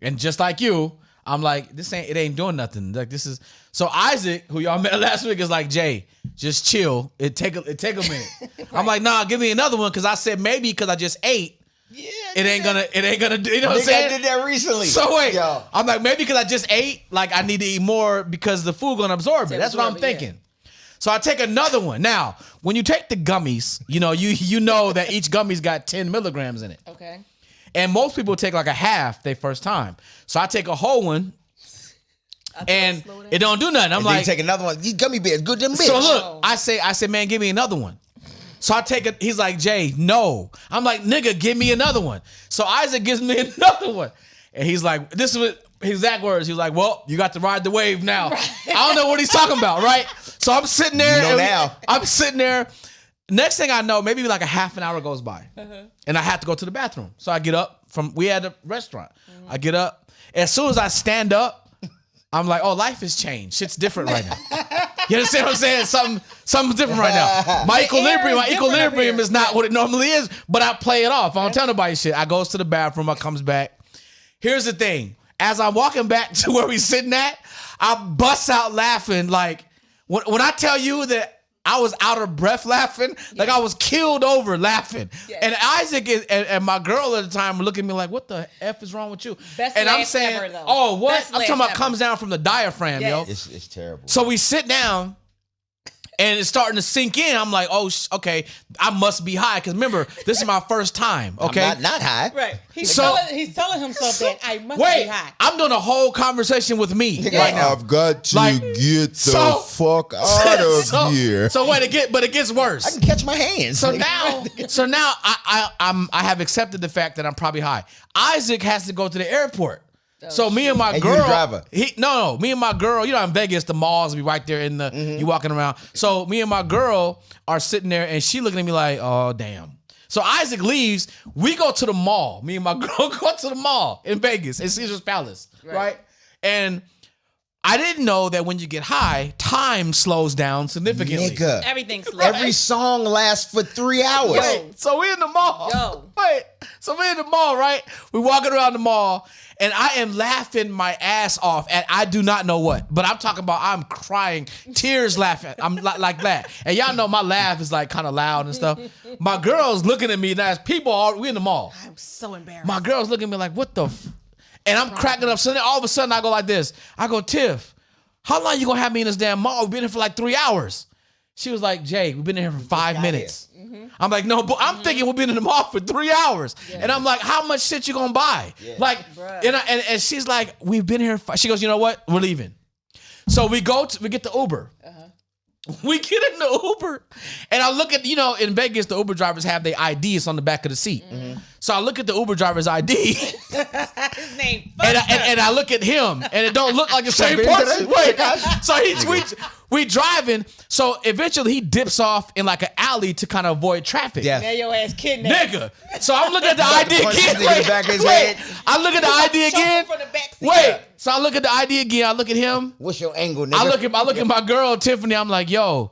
and just like you, I'm like, it ain't doing nothing. Like this is so Isaac, who y'all met last week, is like, Jay, just chill. It take a minute. I'm like, nah, give me another one because I said maybe because I just ate. yeah. It ain't gonna do. You know what I'm Nigga, I saying? did that recently. So wait, Yo. I'm like maybe because I just ate, like I need to eat more because the food gonna absorb it. That's what I'm absorb it, yeah. thinking. So I take another one. Now, when you take the gummies, you know that each gummy's got 10 milligrams in it, Okay. and most people take like a half their first time. So I take a whole one, I thought and slow down. it don't do nothing. I'm And then you like, take another one. These gummy bears, good them bitch. so Oh. look, I say, man, give me another one. So I take it. He's like, Jay, no. I'm like, nigga, give me another one. So Isaac gives me another one, and he's like, this is what his exact words. He's like, well, you got to ride the wave now. I don't know what he's talking about, right? So I'm sitting there. You know and now. I'm sitting there. Next thing I know, maybe like a half an hour goes by, and I have to go to the bathroom. So I get up we had a restaurant. I get up. As soon as I stand up, I'm like, oh, life has changed. Shit's different right now. You understand what I'm saying? Something's different right now. My equilibrium is not what it normally is, but I play it off. I don't tell nobody shit. I goes to the bathroom. I comes back. Here's the thing. As I'm walking back to where we sitting at, I bust out laughing. Like, when I tell you that I was out of breath laughing. Like I was killed over laughing. Yes. And Isaac and my girl at the time were looking at me like, what the F is wrong with you? Best and I'm laugh saying, ever, though. oh, what? Best I'm talking laugh about ever. comes down from the diaphragm, Yes. yo. It's terrible. So we sit down. And it's starting to sink in. I'm like, oh, okay, I must be high. Because remember, this is my first time, okay? I'm not high. Right. He's So- telling himself that I must Wait, be high. I'm doing a whole conversation with me right now. I've got to Like, get the so- fuck out of so, here. So wait, it gets worse. I can catch my hands. So now I have accepted the fact that I'm probably high. Isaac has to go to the airport. So me and my And you girl, the driver? No, me and my girl, you know, in Vegas, the malls be right there in the, you walking around. So me and my girl are sitting there and she looking at me like, oh, damn. So Isaac leaves. We go to the mall. Me and my girl go to the mall in Vegas, in Caesar's Palace, right? And I didn't know that when you get high, time slows down significantly. Nigga. Everything's slow. Every song lasts for 3 hours. Yo. So we in the mall. Yo. Wait. So we in the mall, right? We walking around the mall, and I am laughing my ass off at I do not know what. But I'm talking about I'm crying, tears laughing. I'm like that. And y'all know my laugh is like kind of loud and stuff. My girl's looking at me, and as we in the mall. I'm so embarrassed. My girl's looking at me like, what the and I'm cracking up. So then all of a sudden I go like this. I go, Tiff, how long you gonna have me in this damn mall? We've been here for like 3 hours. She was like, Jay, we've been here for 5 minutes. I'm like, no, but I'm thinking we've been in the mall for 3 hours. And I'm like, how much shit you gonna buy? Like, Bruh. and she's like, we've been here. She goes, you know what? We're leaving. So we get the Uber. We get in the Uber, and I look at, in Vegas, the Uber drivers have their IDs on the back of the seat. So I look at the Uber driver's ID, His name. and I look at him, and it don't look like the same person. Wait, so we driving. So eventually he dips off in like an alley to kind of avoid traffic. Yeah. Now your ass kidnapped. Nigga. So I'm looking at the ID punch this again. nigga in the back of his head. I look at the ID Choke him again. from the back seat. Wait. So I look at the ID again. I look at him. What's your angle, nigga? I look at my girl Tiffany. I'm like, yo,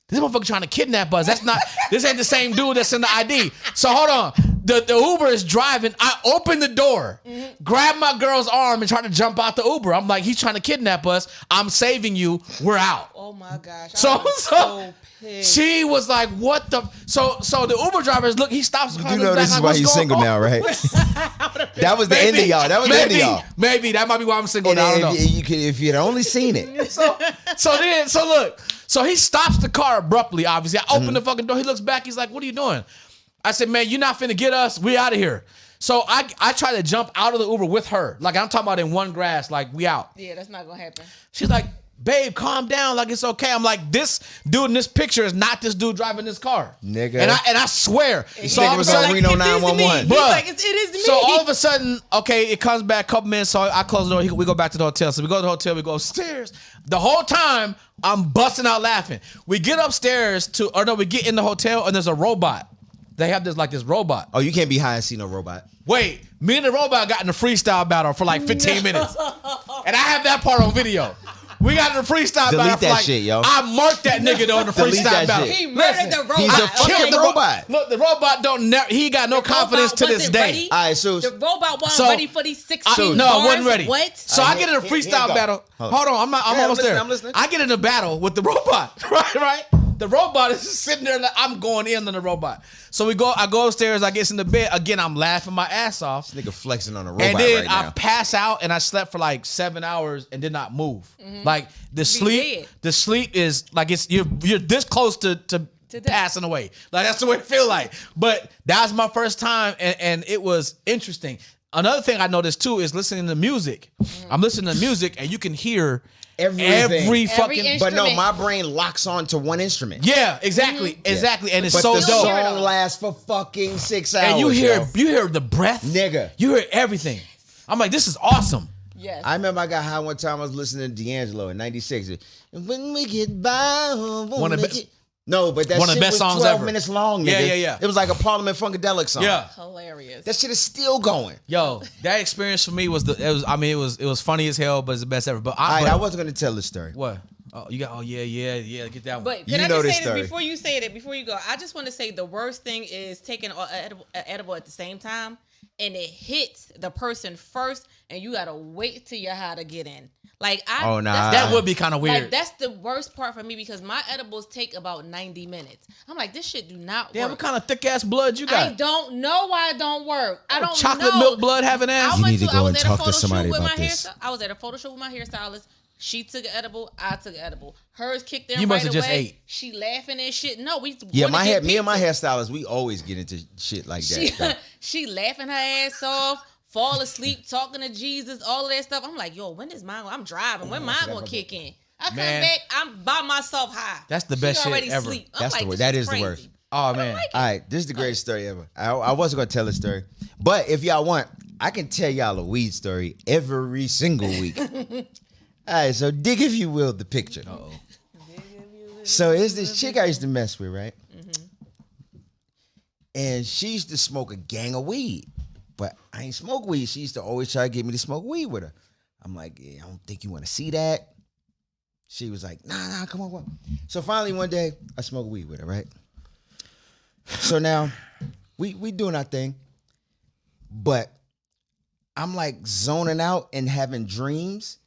this motherfucker trying to kidnap us. This ain't the same dude that's in the ID. So hold on. The Uber is driving. I open the door, grab my girl's arm, and try to jump out the Uber. I'm like, he's trying to kidnap us. I'm saving you. We're out. Oh my gosh. So- I was so pissed. She was like, what the? So the Uber driver is he stops. You do know this is why he's single now, right? That was the end of y'all. That was the end of y'all. Maybe that might be why I'm single And now. I don't know. if you'd only seen it. So look. So he stops the car abruptly, obviously. I open the fucking door. He looks back. He's like, what are you doing? I said, man, you're not finna get us. We out of here. So I try to jump out of the Uber with her. Like, I'm talking about in one grass, like, we out. Yeah, that's not gonna happen. She's like, babe, calm down. Like, it's okay. I'm like, this dude in this picture is not this dude driving this car. Nigga. And I swear. So nigga all of a was on sudden, Reno It is to me. 911. He's Bruh. like, it is to me. so all of a sudden, okay, it comes back a couple minutes. So I close the door. We go back to the hotel. So we go to the hotel. We go upstairs. The whole time, I'm busting out laughing. We get upstairs we get in the hotel and there's a robot. They have this robot. Oh, you can't be high and see no robot. Wait, me and the robot got in a freestyle battle for like 15 minutes. And I have that part on video. We got in a freestyle Delete battle for that like, shit, yo. I marked that nigga though in the Delete freestyle that battle. shit. He murdered the robot. He's a I fucking killed the robot. Look, the robot he got no confidence to this day. Ready. All right, so The robot wasn't So- ready for these 16 No, bars. I wasn't ready. What? So I get in a Here you freestyle go. battle. Hold Hold on, I'm Yeah, almost there. I'm listening. I get in a battle with the robot. Right? The robot is just sitting there like I'm going in on the robot. So I go upstairs, I get in the bed. Again, I'm laughing my ass off. nigga flexing on a robot And then right I now. pass out and I slept for like 7 hours and did not move. Like the dead. sleep is like you're this close to passing away. Like that's the way it feel like. But that was my first time and it was interesting. Another thing I noticed too is listening to music. I'm listening to music and you can hear Everything. every fucking instrument. But no, my brain locks on to one instrument. yeah, exactly, exactly, and it's But so the dope. song lasts for fucking 6 hours. And you yo. hear the breath, Nigga. You hear everything. I'm like, this is awesome. Yes. I remember I got high one time. I was listening to D'Angelo in '96. And when we get by, One of the best- no, but that one of shit the best was songs 12 ever. minutes long. Yeah, Nigga. yeah, yeah. It was like a Parliament Funkadelic song. Yeah. Hilarious. That shit is still going. Yo, that experience for me was it was funny as hell, but it's the best ever. But All right, but- I wasn't gonna tell this story. what? Oh, you got. Oh yeah. Get that one. But You can I know just this say story. this before you say that? Before you go, I just want to say the worst thing is taking an edible at the same time, and it hits the person first, and you gotta wait till you're high to get in. Like Oh, nah. that would be kind of weird. Like that's the worst part for me because my edibles take about 90 minutes. I'm like, this shit do not Damn, work. what kind of thick ass blood you I got? don't know why it don't work. I don't Chocolate know. milk blood having ass. You I need to go was and at a talk to photo shoot somebody with about my this. I was at a photo shoot with my hairstylist. She took an edible. I took an edible. Hers kicked in You right must have away. just ate. She laughing and shit. No, we Yeah, wanna get me and my pizza. hairstylist, we always get into shit like She, that. she laughing her ass off, fall asleep, talking to Jesus, all of that stuff. I'm like, yo, when is mine? I'm driving. When mine gonna kick in? I come Man. back. I'm by myself high. That's the She best shit already ever. Sleep. I'm That's like, the worst. this That is the crazy. worst. Oh man. like it. All right, this is the greatest story ever. I wasn't gonna tell a story, but if y'all want, I can tell y'all a weed story every single week. All right, so dig if you will the picture. Uh-oh. So it's this chick I used to mess with, right? And she used to smoke a gang of weed, but I ain't smoke weed. She used to always try to get me to smoke weed with her. I'm like, yeah, I don't think you want to see that. She was like, nah, come on. So finally one day, I smoked weed with her, right? So now, we doing our thing, but I'm like zoning out and having dreams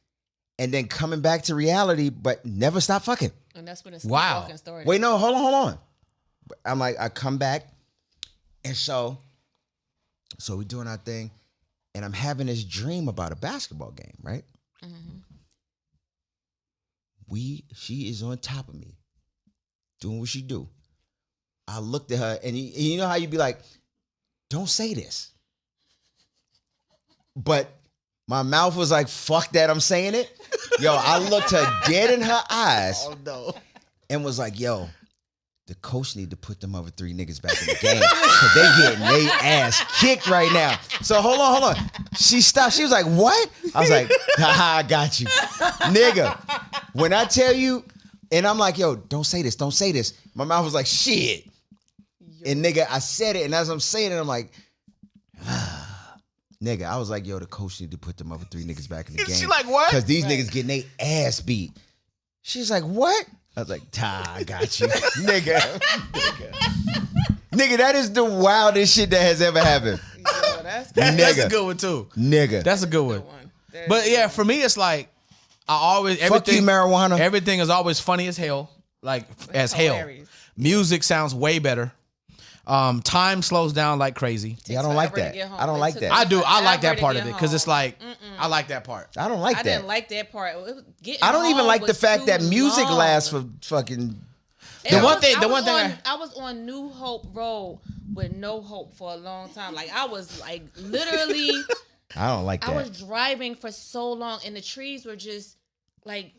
and then coming back to reality, but never stop fucking. And that's when the Wow. sleepwalking started. Wait, no, hold on. I'm like, I come back, and so we doing our thing, and I'm having this dream about a basketball game, right? She is on top of me, doing what she do. I looked at her, and you know how you be like, don't say this. But my mouth was like, fuck that, I'm saying it. Yo, I looked her dead in her eyes. Oh no. And was like, yo, the coach need to put them other 3 niggas back in the game because they getting their ass kicked right now. So hold on. She stopped. She was like, what? I was like, haha, I got you. Nigga, when I tell you, and I'm like, yo, don't say this. My mouth was like, shit. And nigga, I said it, and as I'm saying it, I'm like, nigga, I was like, yo, the coach need to put them other 3 niggas back in the game. She like, what? Because these niggas getting their ass beat. She's like, what? I was like, I got you. Nigga, that is the wildest shit that has ever happened. Yo, that's That's Nigga. a good one too. Nigga. That's a good one. But yeah, for me, it's like I always Fuck you, marijuana. Everything is always funny as hell, like as hell. hilarious. Music sounds way better. Time slows down like crazy. Yeah, I don't like forever that. to get home. I don't It like took that. I do. I like forever that to part get of it because it's home. like I like that part. I don't like I that. didn't like that part. I don't even like the was fact too that music long. lasts for fucking. The one thing I was on New Hope Road with no hope for a long time. Like I was like literally, I don't like I that. was driving for so long, and the trees were just like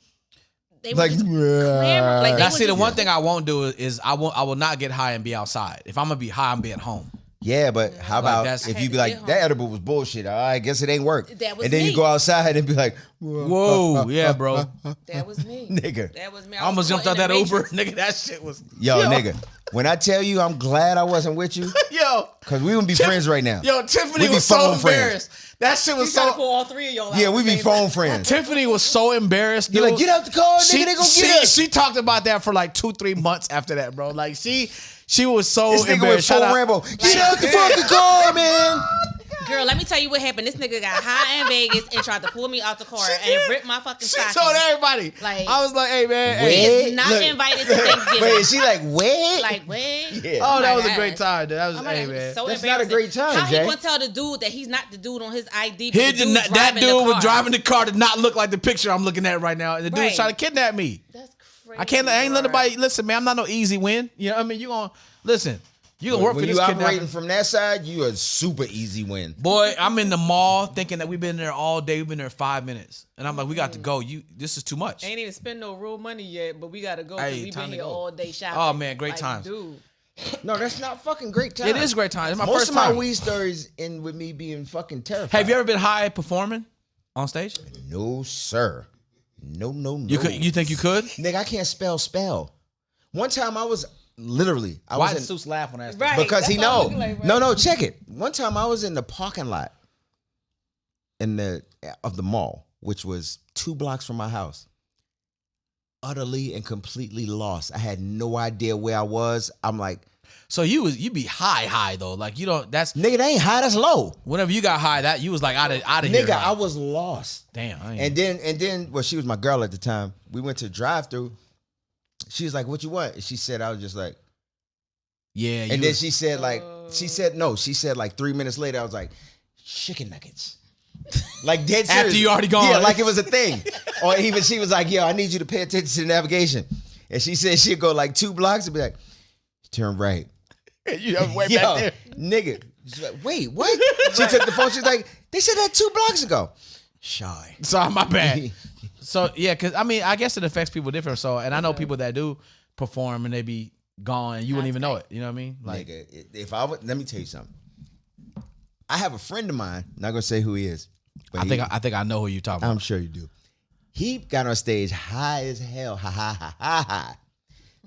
they were Like, just clamoring. Like, they Now, were see, the just- one thing I won't do is I will not get high and be outside. If I'm gonna be high, I'm being home. Yeah, but how Like, about that's- if I you had be to like, get that home. edible was bullshit. I guess it ain't work. That was and then me. you go outside and be like, Whoa, yeah, bro. That was me. Nigga. That was me. I almost was jumped out caught that in the Uber, Matrix. nigga. That shit was Yo, nigga, when I tell you I'm glad I wasn't with you, yo. because we wouldn't be friends right now. Yo, Tiffany We be was so phone friends. embarrassed. That shit You was trying to so. pull all 3 of y'all out. Yeah, at we the be same phone time. friends. Tiffany was so embarrassed. You're dude. like, get out the car, nigga, they gonna get us. She talked about that for like 2-3 months after that, bro. Like she was so This nigga went embarrassed. full Shout out- Rambo. Get out the fucking car, man. Girl, let me tell you what happened. This nigga got high in Vegas and tried to pull me out the car She and did. rip my fucking She stocking. told everybody. Like- I was like, hey man, Wait. hey. He is not Look. invited to Thanksgiving. Wait, she like, wait? Like, what? Yeah. Oh, that my was a God. great time, dude. That was Oh my hey God, man. it's so That's not a embarrassing. great time, How Jay. he gonna tell the dude that he's not the dude on his ID? But He the did dude not, that driving the dude was car? driving the car did not look like the picture I'm looking at right now. And the dude was Right. trying to kidnap me. That's crazy. I ain't let bro. nobody listen, man. I'm not no easy win. You know what I mean? You gonna listen. You gonna work When for you this operating kidnapping. from that side, you a super easy win. Boy, I'm in the mall thinking that we've been there all day. We've been there 5 minutes, and I'm like, we got to go. This is too much. Ain't even spend no real money yet, but we gotta go. Hey, We time been to here go. all day shopping. Oh, man, great Like, times. dude. No, that's not fucking great time. It is a great time. It's my Most first of my time. weed stories end with me being fucking terrified. Have you ever been high performing on stage? No, sir. No. You think you could? Nigga, I can't spell. One time I was literally, I Why was did in, Seuss laugh on that? Right. because he that's what I'm know. looking like, right? No, check it. One time I was in the parking lot of the mall, which was 2 blocks from my house. utterly and completely lost. I had no idea where I was. I'm like, So you be high though. Like you don't. That's nigga, that ain't high. That's low. whenever you got high, that you was like out of here. Nigga, high. I was lost. Damn. And then, well, she was my girl at the time. We went to drive-through. She was like, "What you want?" And she said, "I was just like." Yeah. And then she said like, she said no. She said like 3 minutes later, I was like, chicken nuggets. Like dead serious. After you already gone. Yeah, like it was a thing. Or even she was like, yo, I need you to pay attention to the navigation. And she said she'd go like 2 blocks and be like, turn right. you have way Yo, back there. nigga. She's like, wait, what? She took the phone. She's like, they said that 2 blocks ago. Shy. Sorry, my bad. So yeah, because I mean, I guess it affects people different. So, and I know people that do perform and they be gone and you wouldn't even know it. You know what I mean? Like, Nigga, if I would, let me tell you something. I have a friend of mine, not gonna say who he is. But I think I know who you're talking about. I'm sure you do. He got on stage high as hell. Ha ha ha ha ha.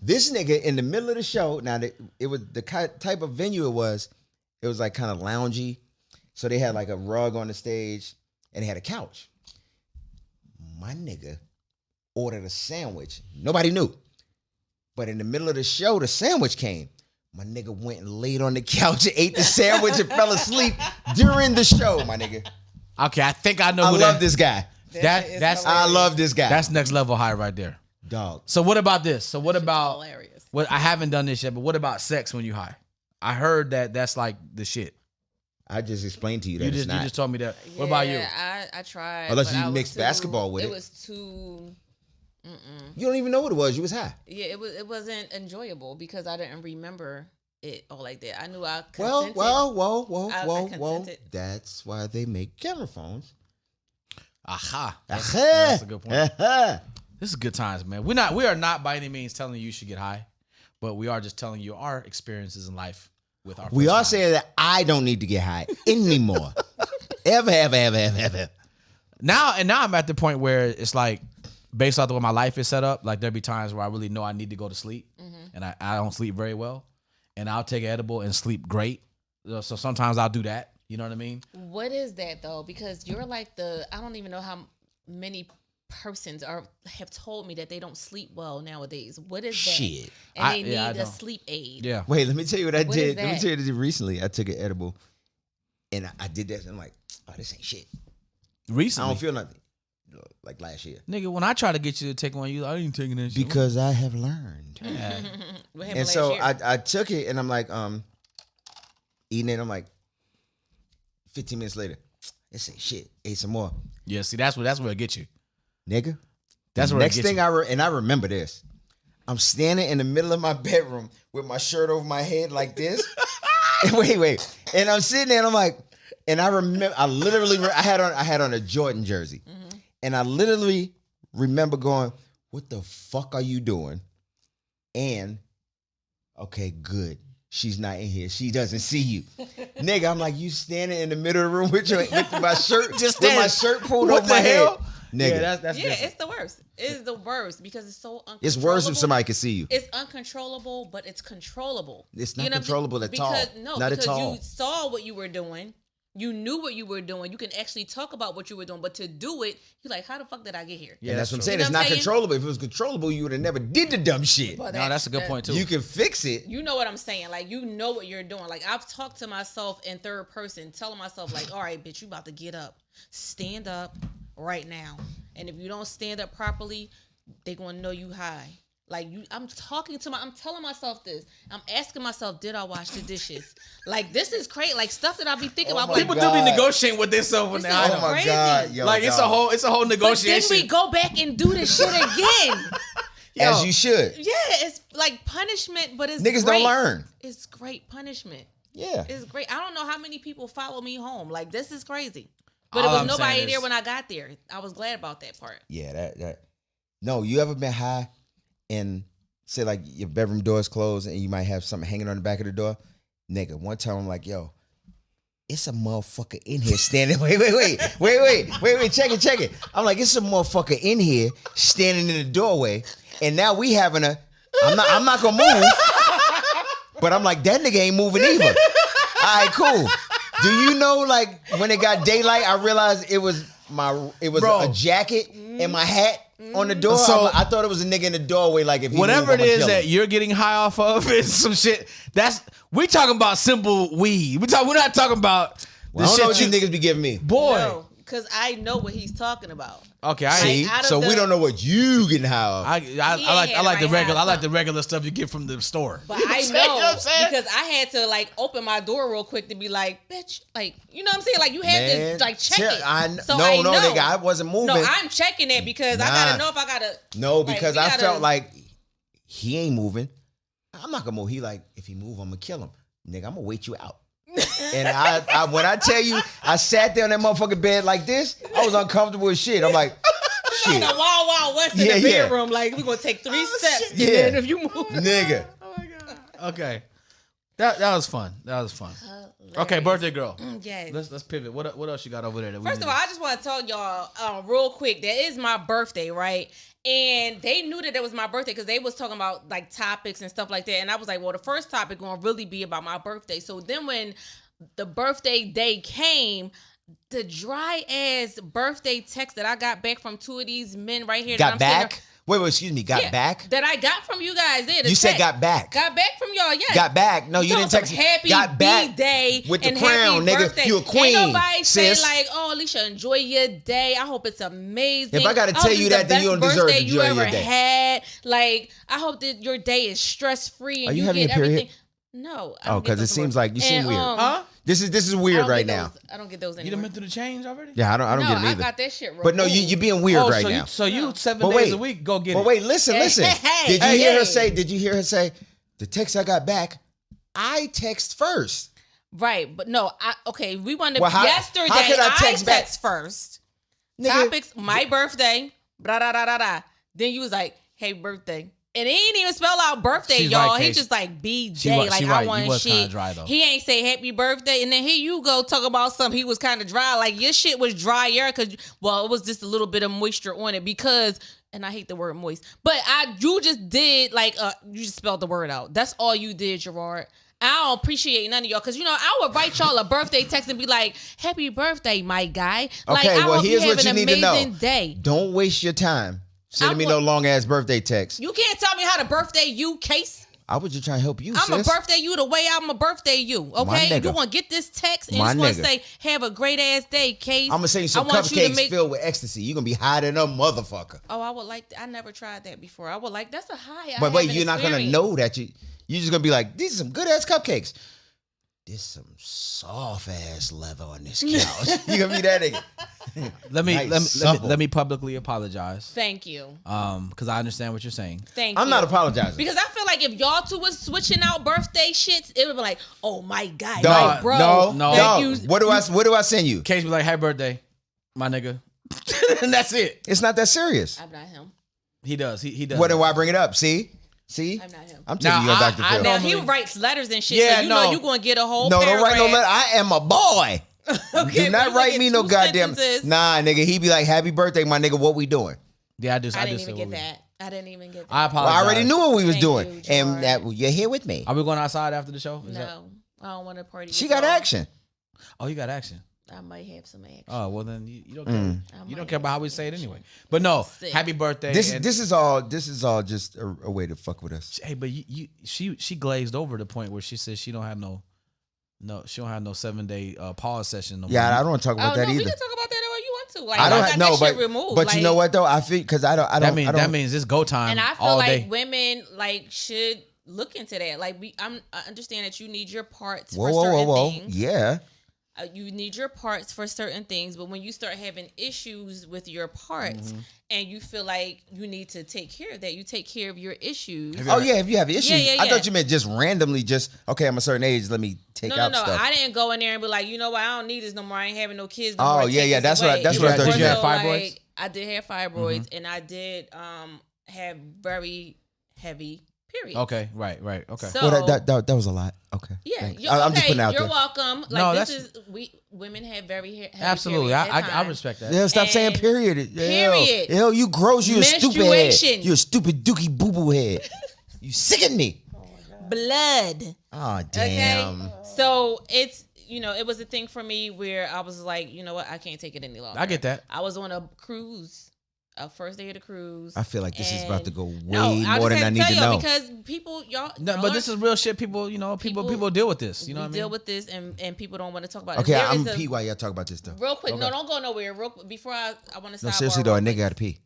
This nigga in the middle of the show, now it was the type of venue it was like kind of loungy. So they had like a rug on the stage and they had a couch. My nigga ordered a sandwich. Nobody knew. But in the middle of the show, the sandwich came. My nigga went and laid on the couch and ate the sandwich and fell asleep during the show, my nigga. Okay, I think I know I who love this guy. That's I love this guy. That's next level high right there. Dog. So what about this? So what about hilarious. what I haven't done this yet, but what about sex when you high? I heard that's like the shit. I just explained to you that You it's just not. you just told me that. What about you? I tried. Unless but you I was mixed too- basketball with it. It was too. You don't even know what it was. You was high. Yeah, it wasn't enjoyable because I didn't remember it all like that. I knew I Well, consented. whoa. consented. That's why they make camera phones. Aha. Aha. That's a good point. Aha. This is good times, man. We are not by any means telling you should get high, but we are just telling you our experiences in life with our We first are time. saying that I don't need to get high anymore. ever. Now I'm at the point where it's like based off the way my life is set up, like there'll be times where I really know I need to go to sleep and I don't sleep very well and I'll take an edible and sleep great. So sometimes I'll do that. You know what I mean? What is that though? Because you're like I don't even know how many persons have told me that they don't sleep well nowadays. What is that? Shit. And they I need a know. sleep aid. Yeah. Wait, let me tell you what I What did. is Let me that? tell you what I did recently. I took an edible and I did that and I'm like, oh, this ain't shit. I Recently. don't feel nothing. Like last year. Nigga, when I try to get you to take one, you I ain't taking that shit. Because I have learned. Yeah. What happened And last so year? I took it and I'm like, eating it. I'm like, 15 minutes later, this ain't shit. Ate some more. Yeah, see, that's where it gets you. Nigga. That's the where it next gets thing you. I remember this. I'm standing in the middle of my bedroom with my shirt over my head like this. And wait. And I'm sitting there and I'm like, and I remember, I had on a Jordan jersey. And I literally remember going, what the fuck are you doing? And, okay, good. She's not in here. She doesn't see you. Nigga, I'm like, you standing in the middle of the room with my shirt, Just with my standing. shirt pulled What over the my hell? head. Nigga, Yeah, that's yeah, different. it's the worst. It's the worst because it's so uncontrollable. it's worse if somebody can see you. It's uncontrollable, but it's controllable. It's not You know what I'm controllable saying? at all. Because, no, Not at because all. you saw what you were doing. You knew what you were doing. You can actually talk about what you were doing. But to do it, you're like, how the fuck did I get here? Yeah, And that's what I'm true. saying. You know It's what I'm not saying? controllable. If it was controllable, you would have never did the dumb shit. But No, that's a good point too. You can fix it. You know what I'm saying? Like, you know what you're doing. Like, I've talked to myself in third person, telling myself, like, all right, bitch, you about to get up. Stand up right now. And if you don't stand up properly, they gonna know you high. Like, I'm telling myself this. I'm asking myself, did I wash the dishes? Like, this is crazy. Like, stuff that I be thinking Oh about. my Like, People God. do be negotiating with themselves when This they're is high. Oh my crazy. God. Yo, Like it's a dog. whole but then negotiation. we go back and do this shit again. As you should. Yeah, it's like punishment, but it's Niggas great. don't learn. It's great punishment. Yeah. It's great. I don't know how many people follow me home. Like, this is crazy. But All it was I'm nobody saying there is- when I got there. I was glad about that part. Yeah, that. No, you ever been high and say like your bedroom door is closed and you might have something hanging on the back of the door? Nigga, one time I'm like, yo, it's a motherfucker in here standing. Wait. Check it. I'm like, it's a motherfucker in here standing in the doorway. And now we having I'm not gonna move. But I'm like, that nigga ain't moving either. All right, cool. Do you know, like, when it got daylight, I realized it was Bro. a jacket and my hat On the door, So- I thought it was a nigga in the doorway. Like if he Whatever move, it I'ma is kill that him. you're getting high off of is some shit. We talking about simple weed. We're not talking about the I don't know what shit you niggas be giving me. boy. No, because I know what he's talking about. Okay, See, out of so we the- don't know what you getting high off. I like the right regular. high I like the regular stuff you get from the store. But You know I what know I'm saying? because I had to like open my door real quick to be like, bitch, like you know what I'm saying? Like you had Man, to like check it. So no, I know. nigga, I wasn't moving. No, I'm checking it because I gotta Nah. know if I gotta. No, like, because we I gotta- felt like he ain't moving. I'm not gonna move. He like, if he move, I'm gonna kill him. Nigga, I'm gonna wait you out. And I when I tell you, I sat there on that motherfucking bed like this, I was uncomfortable as shit. I'm like, shit. The Wild Wild West in Yeah, the yeah. bedroom, like we're gonna take 3 steps. Yeah. And then if you move, Nigga. Okay, that was fun. That was fun. Okay, birthday girl. yes. Let's pivot. What else you got over there? That we First of all, I just want to tell y'all real quick that is my birthday, right? And they knew that it was my birthday because they was talking about like topics and stuff like that. And I was like, well, the first topic gonna really be about my birthday. So then when the birthday day came, the dry ass birthday text that I got back from 2 of these men right here. that Got I'm sitting back? Wait, excuse me. Got Yeah, back? that I got from you guys. There, the You said text. got back. Got back from y'all, yes. Got back. No, you Talking didn't text some me. happy Got back B-Day with the and crown, happy nigga. birthday. You a queen, Ain't nobody sis. say like, oh, Alicia, enjoy your day. I hope it's amazing. If I gotta hope tell this you is that, the then you best don't deserve to birthday you enjoy your ever day. had. Like, I hope that your day is stress free and Are you you having get your period? everything. No. I Oh, don't get because it those seems awards. like you seem And, weird. Huh? This is I weird don't right get now. those- I don't get those You anymore. done been through the change already? Yeah, I don't No, get it I either. got that shit removed. But no, you're being weird right so now. You 7 But days wait. a week go get But it. wait, listen. Hey, Did you hear hey. her say? Did you hear her say? The text I got back, I text first. Right, but no, we wanted Well, how yesterday. could I text back? First. Nigga, Topics, my birthday, blah, da, da, da, da. Then you was like, hey, birthday. And he ain't even spell out birthday, She's y'all. right, he Casey. just like B She day, right, like she I right. You want was kinda shit. dry, though. He ain't say happy birthday, and then here you go talk about something. He was kind of dry, like your shit was drier because it was just a little bit of moisture on it because. And I hate the word moist, but you just did like you just spelled the word out. That's all you did, Gerard. I don't appreciate none of y'all because I would write y'all a birthday text and be like, "Happy birthday, my guy." Like, Okay, I well, hope here's you have what you an need to know. amazing day. Don't waste your time sending me no long ass birthday text. You can't tell me how to birthday you, Case. I was just trying to help you, I'm a sis. birthday you the way I'm a birthday you. Okay, nigga. you want to get this text and My just want nigga. to say, "Have a great ass day, Case." I'm gonna send you some I want you to cupcakes make- filled with ecstasy. You're gonna be high than a motherfucker. Oh, I would like. I never tried that before. I would like. That's a high. But wait, you're not gonna know that you're just gonna be like, these are some good ass cupcakes. There's some soft ass leather on this couch. You gonna be that nigga. Let me Nice, supple. let me publicly apologize. Thank you. Because I understand what you're saying. Thank you. I'm not apologizing. Because I feel like if y'all two was switching out birthday shits, it would be like, oh my God, Dog, like, bro. no. thank no. you. What do I send you? Case be like, "Happy birthday, my nigga," and that's it. It's not that serious. I'm not him. He does. He does. What do I bring it up? See? I'm not him. I'm taking Now, you on I- Dr. I Phil. know- Now he Normally- writes letters and shit, Yeah, so you no. know you gonna get a whole No, don't write no paragraph. letter. I am a boy. Okay, Do but not you write get me no 2 goddamn. sentences. Nah, nigga. He be like, "Happy birthday, my nigga. What we doing?" Yeah, I just. I didn't just even said get what we- that. I didn't even get that. I Well, apologize. I already knew what we was Thank doing, you, and Gerard. that you're here with me. Are we going outside after the show? Is that- No, I don't want to party. She with got y'all. action. Oh, you got action. I might have some action. Oh well, then you don't care. I You don't might care about have how we some say it action. anyway. But no, Sick. happy birthday. This and- is all just a way to fuck with us. Hey, but she glazed over the point where she says she don't have no 7-day pause session. No Yeah, more. I don't want to talk about Oh that no, we either. can talk about that all you want to. Like I don't got have no, that shit but removed. but like, you know what though? I feel because I don't. That means it's go time and I feel all like day. women like should look into that. Like I understand that you need your parts Whoa, for whoa, certain whoa, whoa! things. Yeah. You need your parts for certain things, but when you start having issues with your parts and you feel like you need to take care of that, you take care of your issues. Oh yeah, if you have issues, Yeah, I yeah. thought you meant just randomly. Just okay, I'm a certain age. Let me take out No. stuff. I didn't go in there and be like, you know what, I don't need this no more. I ain't having no kids no more. Oh, yeah, Take yeah, this that's what I- away. that's what I thought you Or meant. so, Fibroids? like, I did have fibroids, and I did have very heavy periods. Okay, right, okay. So well, that was a lot. Okay. yeah, Thanks. you're, I'm just okay, putting it out you're there. welcome. Like No, this that's- is women have very heavy Absolutely, periods at I times. respect that. Yeah, stop And saying period. period. Ew, you gross. You a stupid head. Menstruation. You a stupid dookie boo boo head. You sicken me. Blood. Oh Okay. damn. So it's it was a thing for me where I was like, you know what, I can't take it any longer. I get that. I was on a cruise. a first day of the cruise. I feel like this is about to go way I more just than I had need to tell know. y'all because people, No, but this is real shit. People, people deal with this. You know what I mean? deal with this, and people don't want to talk about it. Okay, There I'm is pee while y'all talk about this stuff. Real quick, Okay. no, don't go nowhere. Real quick, before I want to stop. No, seriously though, a nigga gotta pee.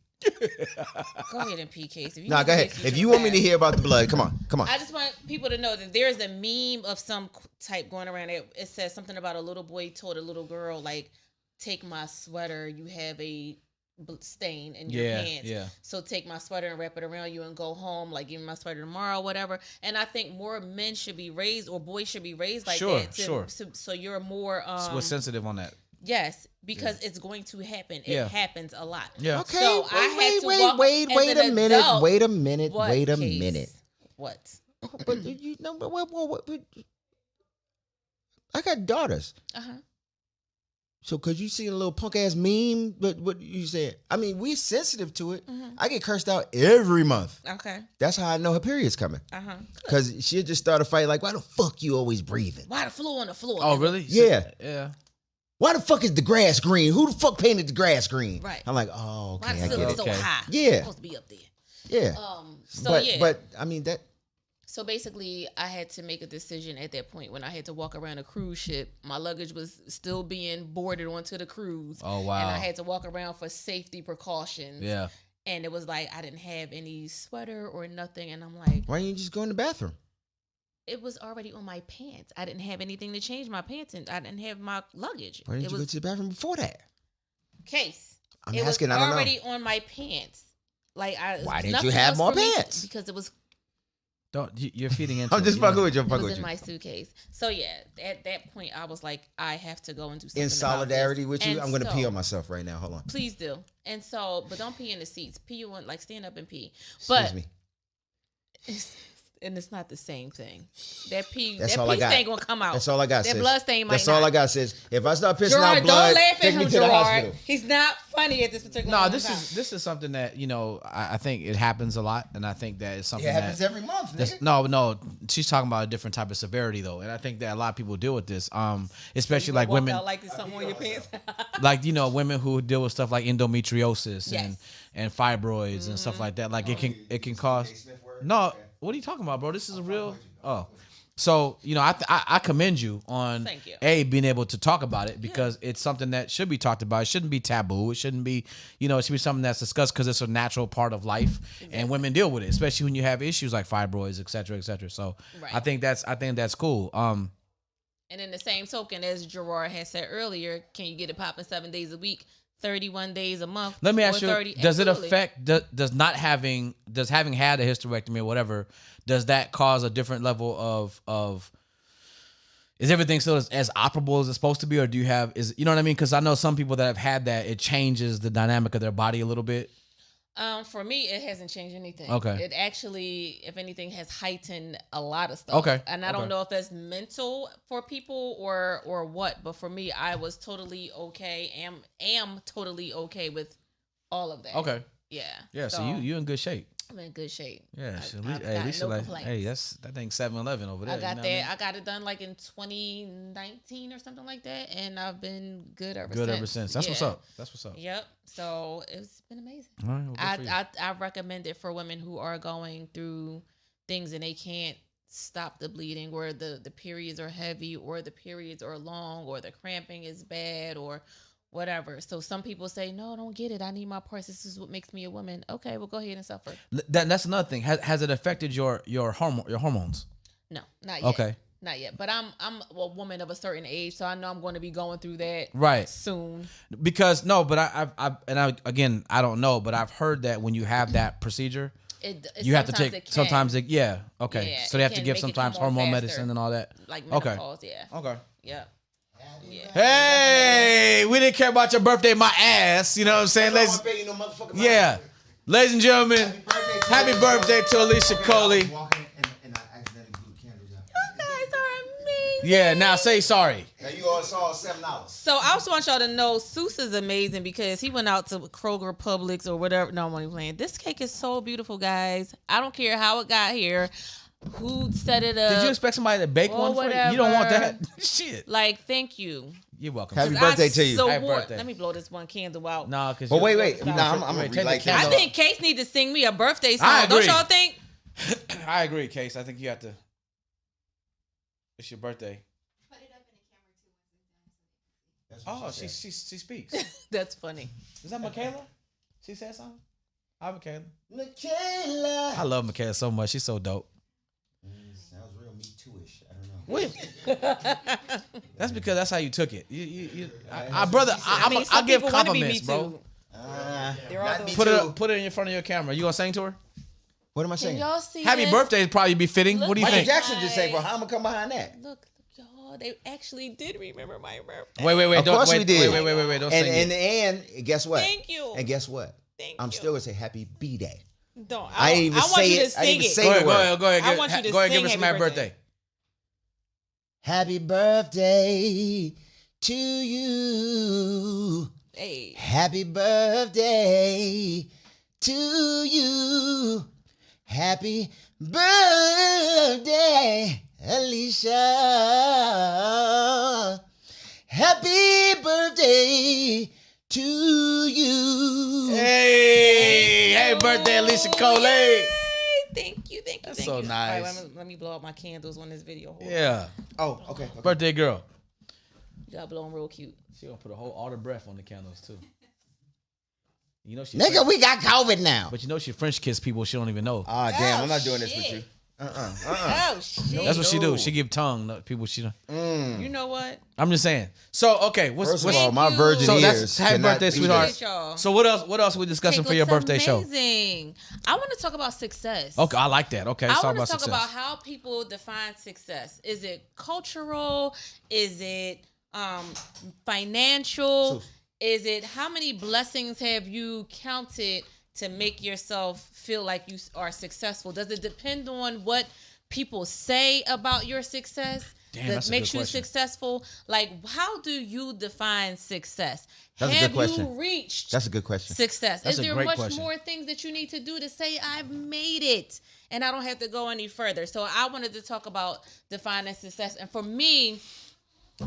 Go ahead and pee, Case. If you Nah, need go to ahead. piss, If should you want me to pass. hear about the blood, come on. I just want people to know that there's a meme of some type going around. It says something about a little boy told a little girl, like, take my sweater. You have a stain in your pants. Yeah. So take my sweater and wrap it around you and go home. Like, give me my sweater tomorrow, whatever. And I think more men should be raised, or boys should be raised like that. Sure. So you're more. We're sensitive on that. Yes, because it's going to happen. It Yeah. happens a lot. Yeah. Okay, So I had to walk wait as a an minute. adult. Wait a minute. What, Wait a Case? minute. What? But you know, what, I got daughters. Uh-huh. So could you see a little punk ass meme? But what you said? I mean, we're sensitive to it. Mm-hmm. I get cursed out every month. Okay. That's how I know her period's coming. Uh-huh. Cause she'll just start a fight like, why the fuck you always breathing? Why the floor on the floor? Oh, really? Yeah. Yeah. Why the fuck is the grass green? Who the fuck painted the grass green? Right. I'm like, oh, Why okay, the I get ceiling it. so Okay. high? Yeah. It's supposed to be up there. Yeah. So yeah. But I mean that. So basically, I had to make a decision at that point when I had to walk around a cruise ship. My luggage was still being boarded onto the cruise. Oh, wow. And I had to walk around for safety precautions. Yeah. And it was like I didn't have any sweater or nothing. And I'm like, Why didn't you just go in the bathroom? it was already on my pants. I didn't have anything to change my pants, and I didn't have my luggage. Why didn't it you go was to the bathroom before that? Case. I'm it asking. was I don't already know. on my pants. Like Why didn't nothing you have else more for me pants? because it was You're feeding into. I'm just it, fucking with you. I'm It fucking was with in you. my suitcase. So yeah, at that point, I was like, I have to go and do something In about solidarity this. with you, And I'm gonna pee so- on myself right now. Hold on. Please do. And so, but don't pee in the seats. Pee you on, like, stand up and pee. Excuse But me. and it's not the same thing. That pee, That's that all I pee got. stain gonna come out. That's all I got. That sis. blood stain might That's all not. I got, sis. If I start pissing Gerard, out blood, don't laugh at take me him, to the Gerard. hospital. He's not funny at this particular No, moment this in time. is something that I think it happens a lot, and I think that it's something It happens that every month, that's- nigga. no, she's talking about a different type of severity though, and I think that a lot of people deal with this, especially You like walk women, out like there's something on your pants. like women who deal with stuff like endometriosis Yes. and fibroids and stuff like that. Like it can cause. No, what are you talking about, bro? This is a real. Oh. So, I commend you on Thank you. being able to talk about it because it's something that should be talked about. It shouldn't be taboo. It shouldn't be, it should be something that's discussed because it's a natural part of life and women deal with it, especially when you have issues like fibroids, et cetera, et cetera. So Right. I think that's cool. And in the same token, as Gerard had said earlier, can you get it popping 7 days a week, 31 days a month? Let me or ask you, 30? does it Absolutely. affect, does having had a hysterectomy or whatever, does that cause a different level of is everything still as operable as it's supposed to be, or do you have, you know what I mean? Because I know some people that have had that, it changes the dynamic of their body a little bit. For me, it hasn't changed anything. Okay. It actually, if anything, has heightened a lot of stuff. Okay. And I don't know if that's mental for people or what, but for me, I was totally okay. Am totally okay with all of that. Okay. Yeah. Yeah, so you in good shape. I'm in good shape. Yeah, I- so I've at got least no like, complaints. hey, that thing's 7-Eleven over there. I got you know what that. mean? I got it done like in 2019 or something like that, and I've been good ever Good since. ever since. That's what's Yeah. up. That's what's up. Yep. So it's been amazing. All right, well, good for you. I recommend it for women who are going through things and they can't stop the bleeding, where the periods are heavy or the periods are long or the cramping is bad or whatever. So some people say, no, don't get it. I need my parts. This is what makes me a woman. Okay, well, go ahead and suffer. That's another thing. Has it affected your hormones? No, not yet. Okay. Not yet. But I'm a woman of a certain age, so I know I'm going to be going through that Right. soon. Because no, but I don't know, but I've heard that when you have that procedure, you have to take sometimes. Okay. Yeah, So they it have to can give make it sometimes come on hormone faster. medicine and all that. Like Okay. menopause, yeah. Okay. Yep. Yeah. Hey, we didn't care about your birthday, my ass. You know what I'm saying? Yeah. Ladies and gentlemen, happy birthday to Alicia Coley. Guys are amazing. Yeah, now say sorry. Now you all saw $7. So I also want y'all to know Seuss is amazing because he went out to Kroger, Publix, or whatever. No, I'm only playing. This cake is so beautiful, guys. I don't care how it got here. who set it up. Did you expect somebody to bake or one for you? You don't want that. whatever. Shit. Like, thank you. You're welcome. Happy 'Cause birthday I to you. Happy birthday. Let me blow this one candle out. Nah, because But wait. Nah, I'm gonna Take the relight candle I that. think Case need to sing me a birthday song. I Don't agree. y'all think? I agree, Case. I think you have to. It's your birthday. Oh, she speaks. That's funny. Is that Michaela? She said something? Hi, Michaela. Michaela. I love Michaela so much. She's so dope. Sounds real Me Too-ish. I don't know. Wait. That's because that's how you took it. Brother, I some give people wanna be compliments, Me bro. Too. They're all not doing- Me Put Too. it put it in front of your camera. You gonna sing to her? What am I Can saying? y'all see Happy this? birthday would probably be fitting. Look What do you Michael think? Jackson just say, "Well, how am I come behind that?" Look, y'all. They actually did remember my birthday. Wait. Of Don't, course wait, we did. Wait. Don't sing it. And guess what? Thank you. And guess what? Thank I'm you. still gonna say Happy B-Day. Don't. I ain't even want say you to it. I sing didn't it. say Go the ahead, word. go ahead. I want you to Go ahead, give sing us some happy happy birthday. birthday. Happy birthday to you. Hey. Happy birthday to you. Happy birthday, Alicia. Happy birthday to you. Hey, birthday, Alicia Cole. Yay. Thank you. That's so nice. All right, let me blow out my candles on this video. Hold on. Yeah, Oh, okay. birthday girl. You gotta blow them real cute. She gonna put all the breath on the candles too. You know she. Nigga, we got COVID now. But you know she French kiss people she don't even know. Ah, damn, Oh, I'm not doing this with shit. you. Oh shit. That's what she no. do. She give tongue to people she don't. You know what? I'm just saying. So okay, what's First of all, my you. virgin So that's ears happy cannot birthday, do sweetheart. this. Y'all. so what else we discussing Cake for your looks birthday show? amazing. I want to talk about success. Okay, I like that. Okay, I let's talk want about to talk success. about how people define success. Is it cultural? Is it financial? Truth. Is it how many blessings have you counted to make yourself feel like you are successful? Does it depend on what people say about your success Damn, that that's a makes good you question. successful? Like, how do you define success? That's a have good question. you reached That's a good question. success? That's Is a there great much question. more things that you need to do to say I've made it and I don't have to go any further? So I wanted to talk about defining success. And for me,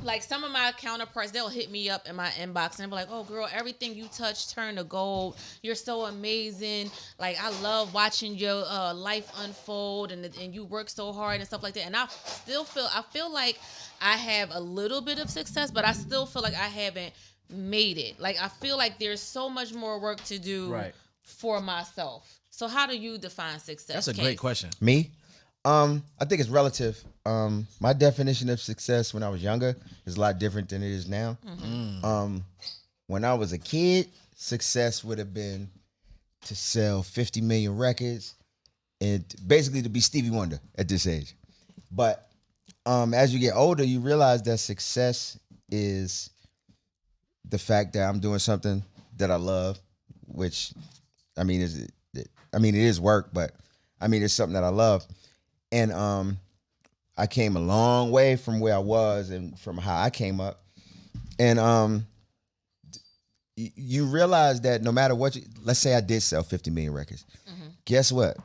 like some of my counterparts, they'll hit me up in my inbox and they'll be like, "Oh girl, everything you touch turned to gold. You're so amazing. Like I love watching your life unfold and you work so hard and stuff like that." And I feel like I have a little bit of success, but I still feel like I haven't made it. Like I feel like there's so much more work to do Right. for myself. So how do you define success? That's a Case? great question. Me? I think it's relative. My definition of success when I was younger is a lot different than it is now. When I was a kid, success would have been to sell 50 million records and basically to be Stevie Wonder at this age. But as you get older, you realize that success is the fact that I'm doing something that I love, which it is work, but it's something that I love. And I came a long way from where I was and from how I came up. And you realize that no matter what, let's say I did sell 50 million records. Guess what?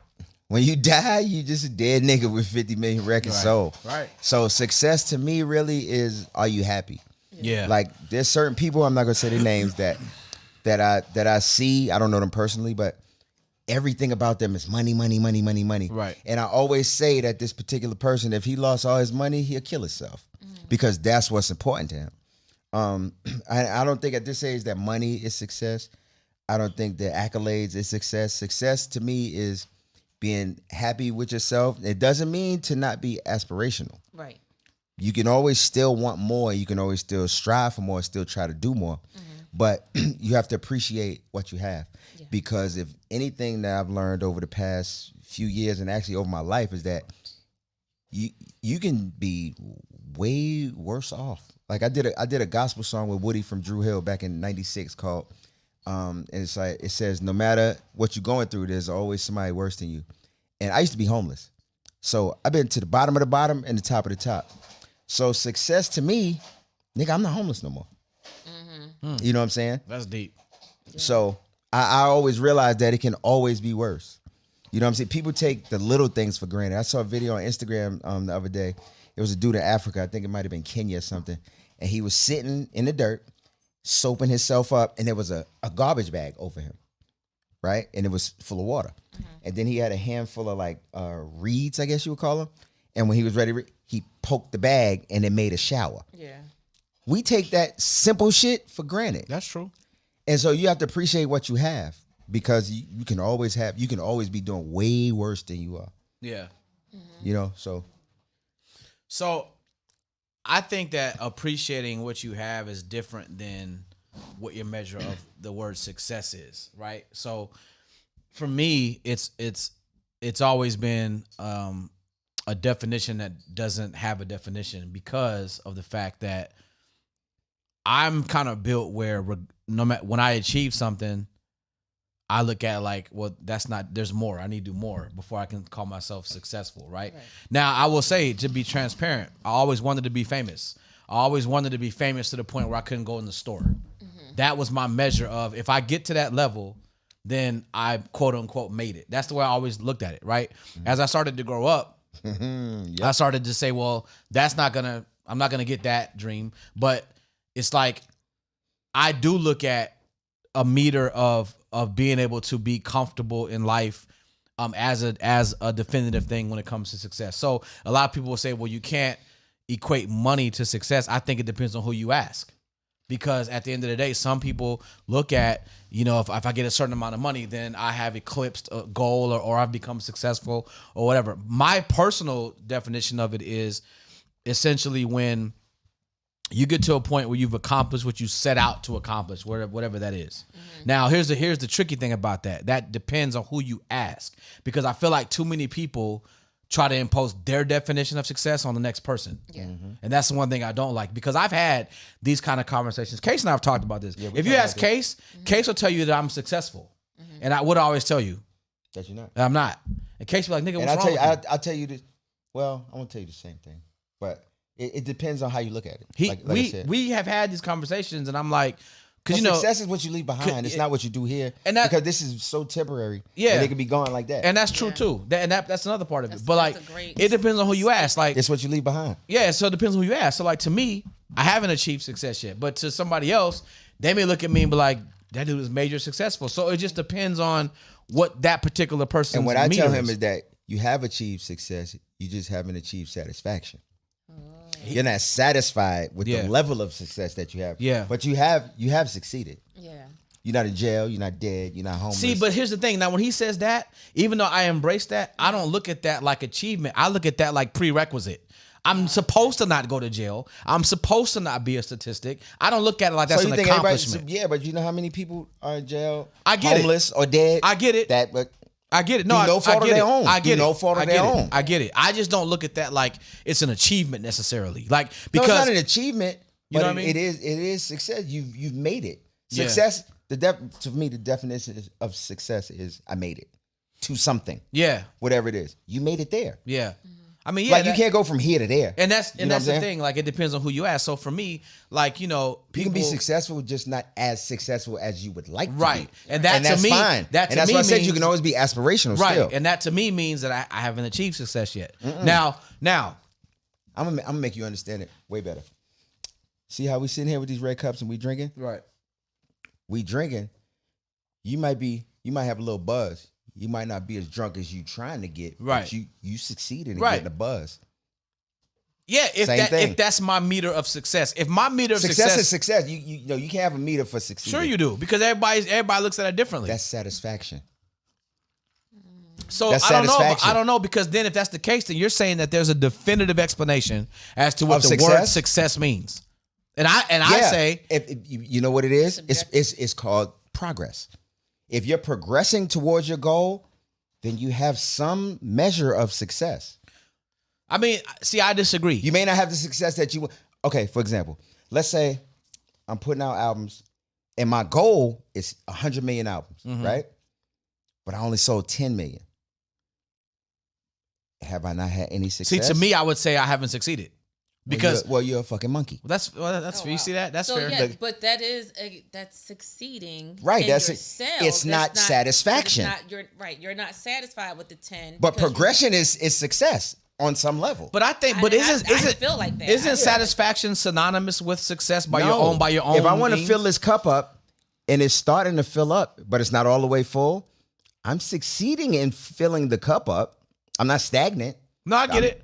When you die, you just a dead nigga with 50 million records sold. Right. So success to me really is, are you happy? Yeah. Like there's certain people, I'm not gonna say their names, that I see. I don't know them personally, but everything about them is money, money, money, money, money. Right. And I always say that this particular person, if he lost all his money, he'll kill himself because that's what's important to him. I don't think at this age that money is success. I don't think that accolades is success. Success to me is being happy with yourself. It doesn't mean to not be aspirational. Right. You can always still want more. You can always still strive for more, still try to do more. But you have to appreciate what you have. Yeah. Because if anything that I've learned over the past few years and actually over my life is that you can be way worse off. Like I did a gospel song with Woody from Drew Hill back in '96 called and it's like it says, no matter what you're going through, there's always somebody worse than you. And I used to be homeless. So I've been to the bottom of the bottom and the top of the top. So success to me, nigga, I'm not homeless no more. You know what I'm saying? That's deep. So I always realize that it can always be worse. You know what I'm saying? People take the little things for granted. I saw a video on Instagram the other day. It was a dude in Africa. I think it might have been Kenya or something. And he was sitting in the dirt, soaping himself up, and there was a garbage bag over him, right? And it was full of water. And then he had a handful of like reeds, I guess you would call them. And when he was ready, he poked the bag and it made a shower. Yeah. We take that simple shit for granted. That's true. And so you have to appreciate what you have, because you can always be doing way worse than you are. Yeah. You know, so I think that appreciating what you have is different than what your measure of the word success is, right? So for me, it's always been a definition that doesn't have a definition, because of the fact that I'm kind of built where no matter when I achieve something, I look at it like, well, there's more. I need to do more before I can call myself successful, right? Now, I will say, to be transparent, I always wanted to be famous. I always wanted to be famous to the point where I couldn't go in the store. That was my measure of, if I get to that level, then I quote unquote made it. That's the way I always looked at it, right? As I started to grow up, I started to say, well, I'm not gonna get that dream. But it's like, I do look at a meter of being able to be comfortable in life as a definitive thing when it comes to success. So a lot of people will say, well, you can't equate money to success. I think it depends on who you ask. Because at the end of the day, some people look at, if I get a certain amount of money, then I have eclipsed a goal or I've become successful or whatever. My personal definition of it is essentially when you get to a point where you've accomplished what you set out to accomplish, whatever that is. Now, here's the tricky thing about that. That depends on who you ask, because I feel like too many people try to impose their definition of success on the next person. Yeah. And that's the one thing I don't like, because I've had these kind of conversations. Case and I have talked about this. Yeah, if you ask Case, Case will tell you that I'm successful. And I would always tell you that you're not. I'm not. And Case will be like, nigga, what's wrong with you? I'll tell you this. Well, I won't tell you the same thing, but it depends on how you look at it. We have had these conversations, and I'm like, because success is what you leave behind. It's not what you do here. And because this is so temporary. Yeah, and it can be gone like that. And that's true too. That's another part of it. But it depends on who you ask. Like, it's what you leave behind. Yeah, so it depends on who you ask. So like, to me, I haven't achieved success yet, but to somebody else, they may look at me and be like, that dude is major successful. So it just depends on what that particular person. And what I tell him is that you have achieved success, you just haven't achieved satisfaction. You're not satisfied with the level of success that you have. Yeah. But you have succeeded. Yeah. You're not in jail, you're not dead, you're not homeless. See, but here's the thing. Now, when he says that, even though I embrace that, I don't look at that like achievement. I look at that like prerequisite. I'm supposed to not go to jail. I'm supposed to not be a statistic. I don't look at it like that's an accomplishment. Yeah, but you know how many people are in jail, I get homeless, or dead? I get it. I get it. No, no fault of their own. I get it. No fault of their own. I get it. I just don't look at that like it's an achievement necessarily. Like, because it's not an achievement. You know what I mean? It is success. You've made it. Success. To me, the definition of success is I made it to something. Yeah. Whatever it is, you made it there. Yeah. I mean, yeah, you can't go from here to there. And that's the thing. Like, it depends on who you ask. So for me, like, people can be successful, just not as successful as you would like to be. Right. And that's fine. That's why I said you can always be aspirational. Right. Still. And that to me means that I haven't achieved success yet. Now, I'm gonna make you understand it way better. See how we sitting here with these red cups and we drinking? Right. We drinking. You might have a little buzz. You might not be as drunk as you trying to get, right? But you succeeded in getting a buzz. Yeah, if that's my meter of success. If my meter of success is success, you know you can't have a meter for success. Sure you do, because everybody looks at it differently. That's satisfaction. So I don't know, because then if that's the case, then you're saying that there's a definitive explanation as to what the word success means. And I say, if you know what it is, it's called progress. If you're progressing towards your goal, then you have some measure of success. I mean, see, I disagree. You may not have the success that you want. Okay, for example, let's say I'm putting out albums and my goal is 100 million albums, right? But I only sold 10 million. Have I not had any success? See, to me, I would say I haven't succeeded. Because you're a fucking monkey. that's Oh, you wow. see that? That's so, fair. Yeah, but that's succeeding. Right, In that's yourself. it's not satisfaction. You're not satisfied with the 10. But because progression is success on some level. But I think, I feel like that. Isn't satisfaction synonymous with success by your own If I want to means? fill this cup up and it's starting to fill up, but it's not all the way full, I'm succeeding in filling the cup up. I'm not stagnant. No, I get it.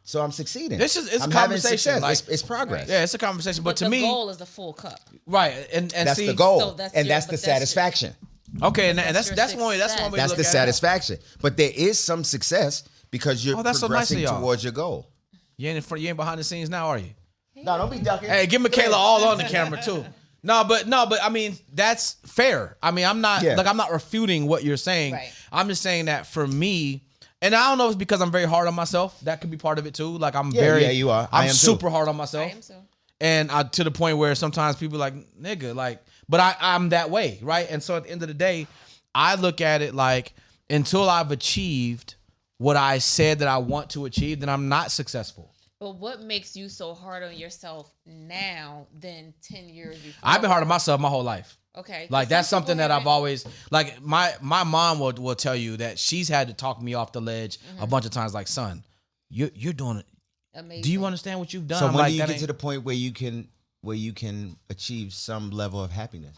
So I'm succeeding. It's a I'm having conversation, success. like- It's progress. Yeah, it's a conversation. But to the me, goal is the full cup. right, and That's see, the goal, So that's and your- that's the but that's your- satisfaction. okay, and That's that's your one way. That's success. one way. That's to the look at it. satisfaction. But there is some success because you're Oh, that's so nice of progressing y'all. towards your goal. You ain't in front. You ain't behind the scenes now, are you? No, don't be ducking. Hey, give Michaela all on the camera too. No, but I mean that's fair. I mean, I'm not I'm not refuting what you're saying. Right. I'm just saying that for me, and I don't know if it's because I'm very hard on myself. That could be part of it too. Like I'm very, you are. I I'm am too. super hard on myself. I am so. And to the point where sometimes people are like, nigga, like, but I'm that way, right? And so at the end of the day, I look at it like until I've achieved what I said that I want to achieve, then I'm not successful. But what makes you so hard on yourself now than 10 years before? I've been hard on myself my whole life. Okay. Like that's Some people something that I've haven't. always like. My mom will tell you that she's had to talk me off the ledge a bunch of times. Like, son, you're doing it. Amazing. Do you understand what you've done? So I'm when like, do you that get ain't- to the point where you can achieve some level of happiness?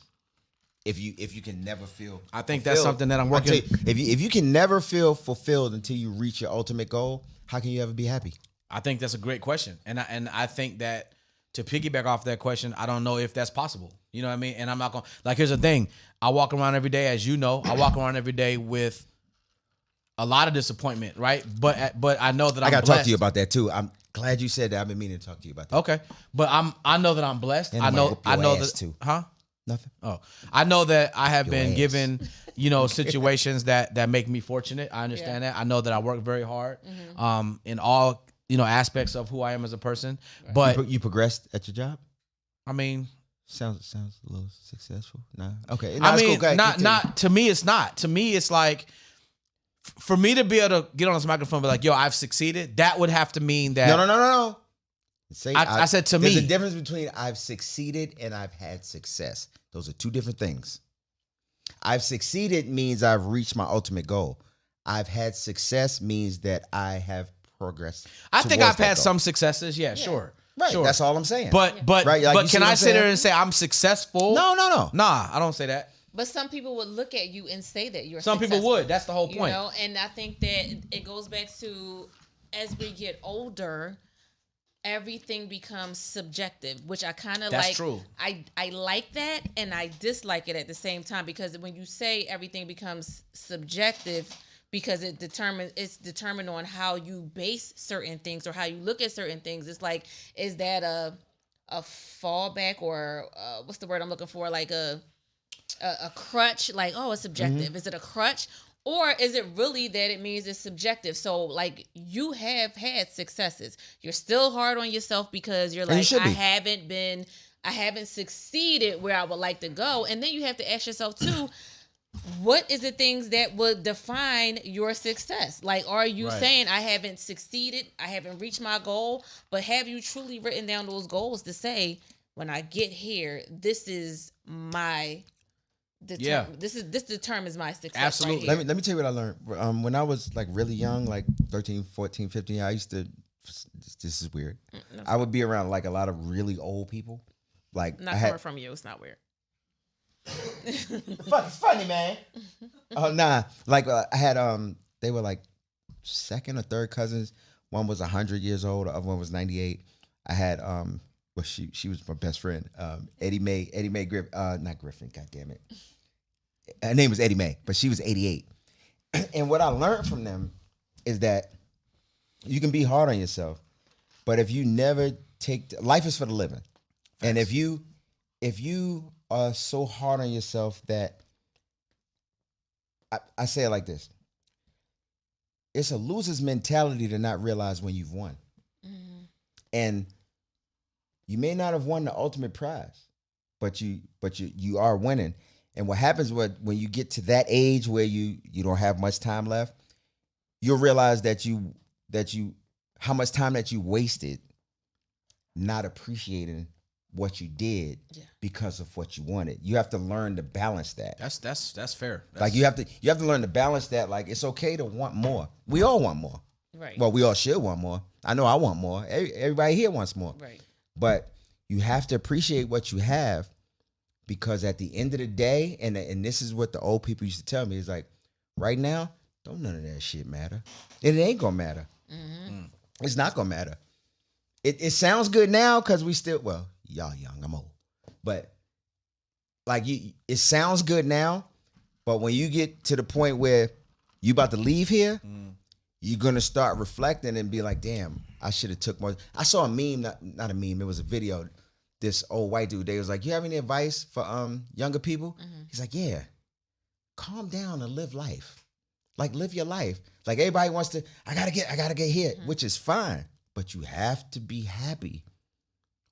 If you can never feel, I think that's fulfilled. something that I'm I'll tell working. you, if you can never feel fulfilled until you reach your ultimate goal, how can you ever be happy? I think that's a great question, and I think that to piggyback off that question, I don't know if that's possible. You know what I mean? And I'm not gonna like. Here's the thing: I walk around every day, as you know, I walk around every day with a lot of disappointment, right? But I know that I I'm got to talk blessed. to you about that too. I'm glad you said that. I've been meaning to talk to you about that. Okay, but I know that I'm blessed. And I I might know whoop I your know ass, that too. Huh? Nothing. Oh, I know that I have Your been ass. given, situations that make me fortunate. I understand that. I know that I work very hard, in all aspects of who I am as a person. But You progressed at your job? I mean, Sounds a little successful. Nah. Okay. I it's mean, cool. Go ahead, not continue. not to me. It's not to me. It's like for me to be able to get on this microphone and be like, "Yo, I've succeeded." That would have to mean that No. Say, I said to there's me. a difference between I've succeeded and I've had success. Those are two different things. I've succeeded means I've reached my ultimate goal. I've had success means that I have progressed. I think towards I've that had goal. some successes. Yeah, sure. Right. Sure. That's all I'm saying. But Right, like, you see can what I I'm sit there saying? and say I'm successful? no. Nah, I don't say that. But some people would look at you and say that you're Some people successful, would. That's the whole point. And I think that it goes back to as we get older, everything becomes subjective, which I kind of like. That's true. I like that and I dislike it at the same time because when you say everything becomes subjective, because it's determined on how you base certain things or how you look at certain things. It's like, is that a fallback or what's the word I'm looking for? Like a crutch? Like, oh, it's subjective. Mm-hmm. Is it a crutch? Or is it really that it means it's subjective? So, like, you have had successes. You're still hard on yourself because you're And you like, should be. I haven't succeeded where I would like to go. And then you have to ask yourself, too, what is the things that would define your success? Like, are you Right. saying I haven't succeeded, I haven't reached my goal, but have you truly written down those goals to say, when I get here, this is my this determines my success. Absolutely. Right Let me tell you what I learned. When I was like really young, like 13, 14, 15, I used to, this is weird. I would be around like a lot of really old people. Like Not I coming had, from you. It's not weird. fuck, it's funny, man. Oh nah, like I had they were like second or third cousins. One was 100 years old, the other one was 98. I had well she was my best friend, Eddie Mae Griffin, not Griffin, god damn it. Her name was Eddie Mae, but she was 88. And what I learned from them is that you can be hard on yourself, but if you never life is for the living. And if you are so hard on yourself that I say it like this. It's a loser's mentality to not realize when you've won. Mm-hmm. And you may not have won the ultimate prize, but you are winning. And what happens when you get to that age where you don't have much time left, you'll realize that you how much time that you wasted not appreciating what you did Yeah. because of what you wanted. You have to learn to balance that. That's fair. Like you have to learn to balance that. Like it's okay to want more. We all want more. Right. Well, we all should want more. I know I want more. Everybody here wants more. Right. But you have to appreciate what you have, because at the end of the day, and this is what the old people used to tell me, is like, right now, don't none of that shit matter. And it ain't gonna matter. Mm-hmm. It's not gonna matter. It sounds good now because we still, well, y'all young, I'm old. But like it sounds good now, but when you get to the point where you about to leave here, you're gonna start reflecting and be like, damn, I should have took more. I saw a meme, not a meme, it was a video. This old white dude, they was like, you have any advice for younger people? Mm-hmm. He's like, yeah, calm down and live life. Like live your life. Like everybody wants to, I gotta get here, Mm-hmm. which is fine. But you have to be happy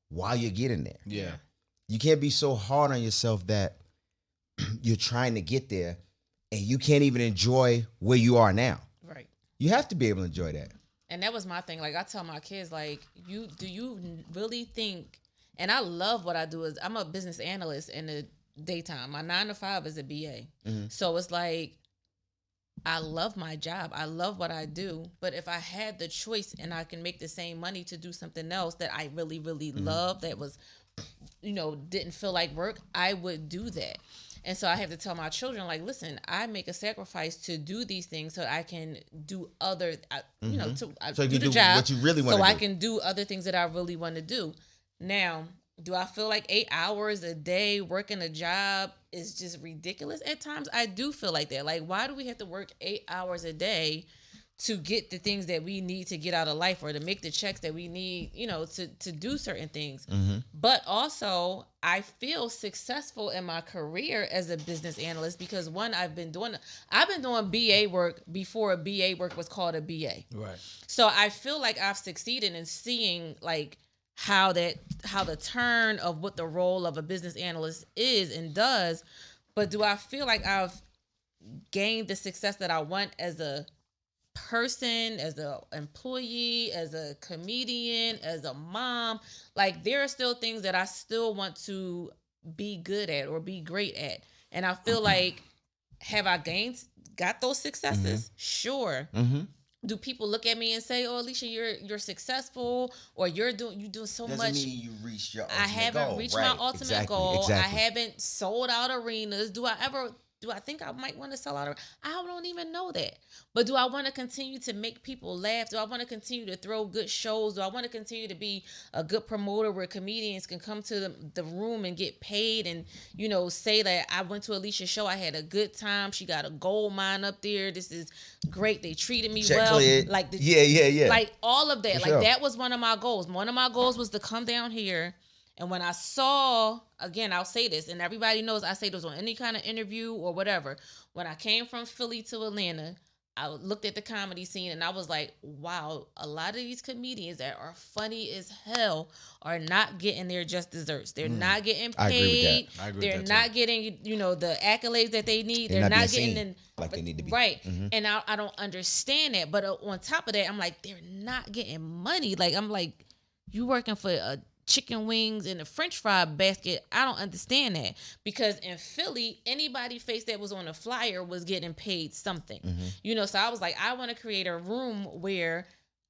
while you're getting there. Yeah. You can't be so hard on yourself that you're trying to get there and you can't even enjoy where you are now. Right. You have to be able to enjoy that. And that was my thing. Like I tell my kids, like, do you really think? And I love what I do. Is I'm a business analyst in the daytime. My 9 to 5 is a BA. Mm-hmm. So it's like, I love my job. I love what I do. But if I had the choice and I can make the same money to do something else that I really, really love, that was, didn't feel like work, I would do that. And so I have to tell my children, like, listen, I make a sacrifice to do these things so I can do other, So you do can the do job. what you really want so to I do. can do other things that I really want to do. Now, do I feel like 8 hours a day working a job is just ridiculous? At times, I do feel like that. Like, why do we have to work 8 hours a day to get the things that we need to get out of life or to make the checks that we need, to do certain things? Mm-hmm. But also, I feel successful in my career as a business analyst because, one, I've been doing BA work before a BA work was called a BA. Right. So I feel like I've succeeded in seeing, like, how the turn of what the role of a business analyst is and does. But do I feel like I've gained the success that I want as a person, as an employee, as a comedian, as a mom? Like, there are still things that I still want to be good at or be great at. And I feel like, have I got those successes? Mm-hmm. Sure. Mm-hmm. Do people look at me and say, "Oh, Alicia, you're successful," or you do so Doesn't much? mean you reached your ultimate I haven't goal. reached Right. my ultimate Exactly. goal. Exactly. I haven't sold out arenas. Do I think I might want to sell out? I don't even know that. But do I want to continue to make people laugh? Do I want to continue to throw good shows? Do I want to continue to be a good promoter where comedians can come to the room and get paid and, say that I went to Alicia's show, I had a good time. She got a gold mine up there. This is great. They treated me Check well. cleared. Like Yeah. Like all of that. For Like sure. that was one of my goals. One of my goals was to come down here. And when I saw, again, I'll say this, and everybody knows I say this on any kind of interview or whatever. When I came from Philly to Atlanta, I looked at the comedy scene and I was like, wow, a lot of these comedians that are funny as hell are not getting their just desserts. They're not getting I agree with paid. that. I agree They're with that not getting, the accolades that they need. They're They're not not being getting seen like they need to be. Right. Mhm. And I don't understand that. But on top of that, I'm like, they're not getting money. Like, I'm like, you working for a chicken wings and a French fry basket. I don't understand that, because in Philly, anybody face that was on a flyer was getting paid something. So I was like, I want to create a room where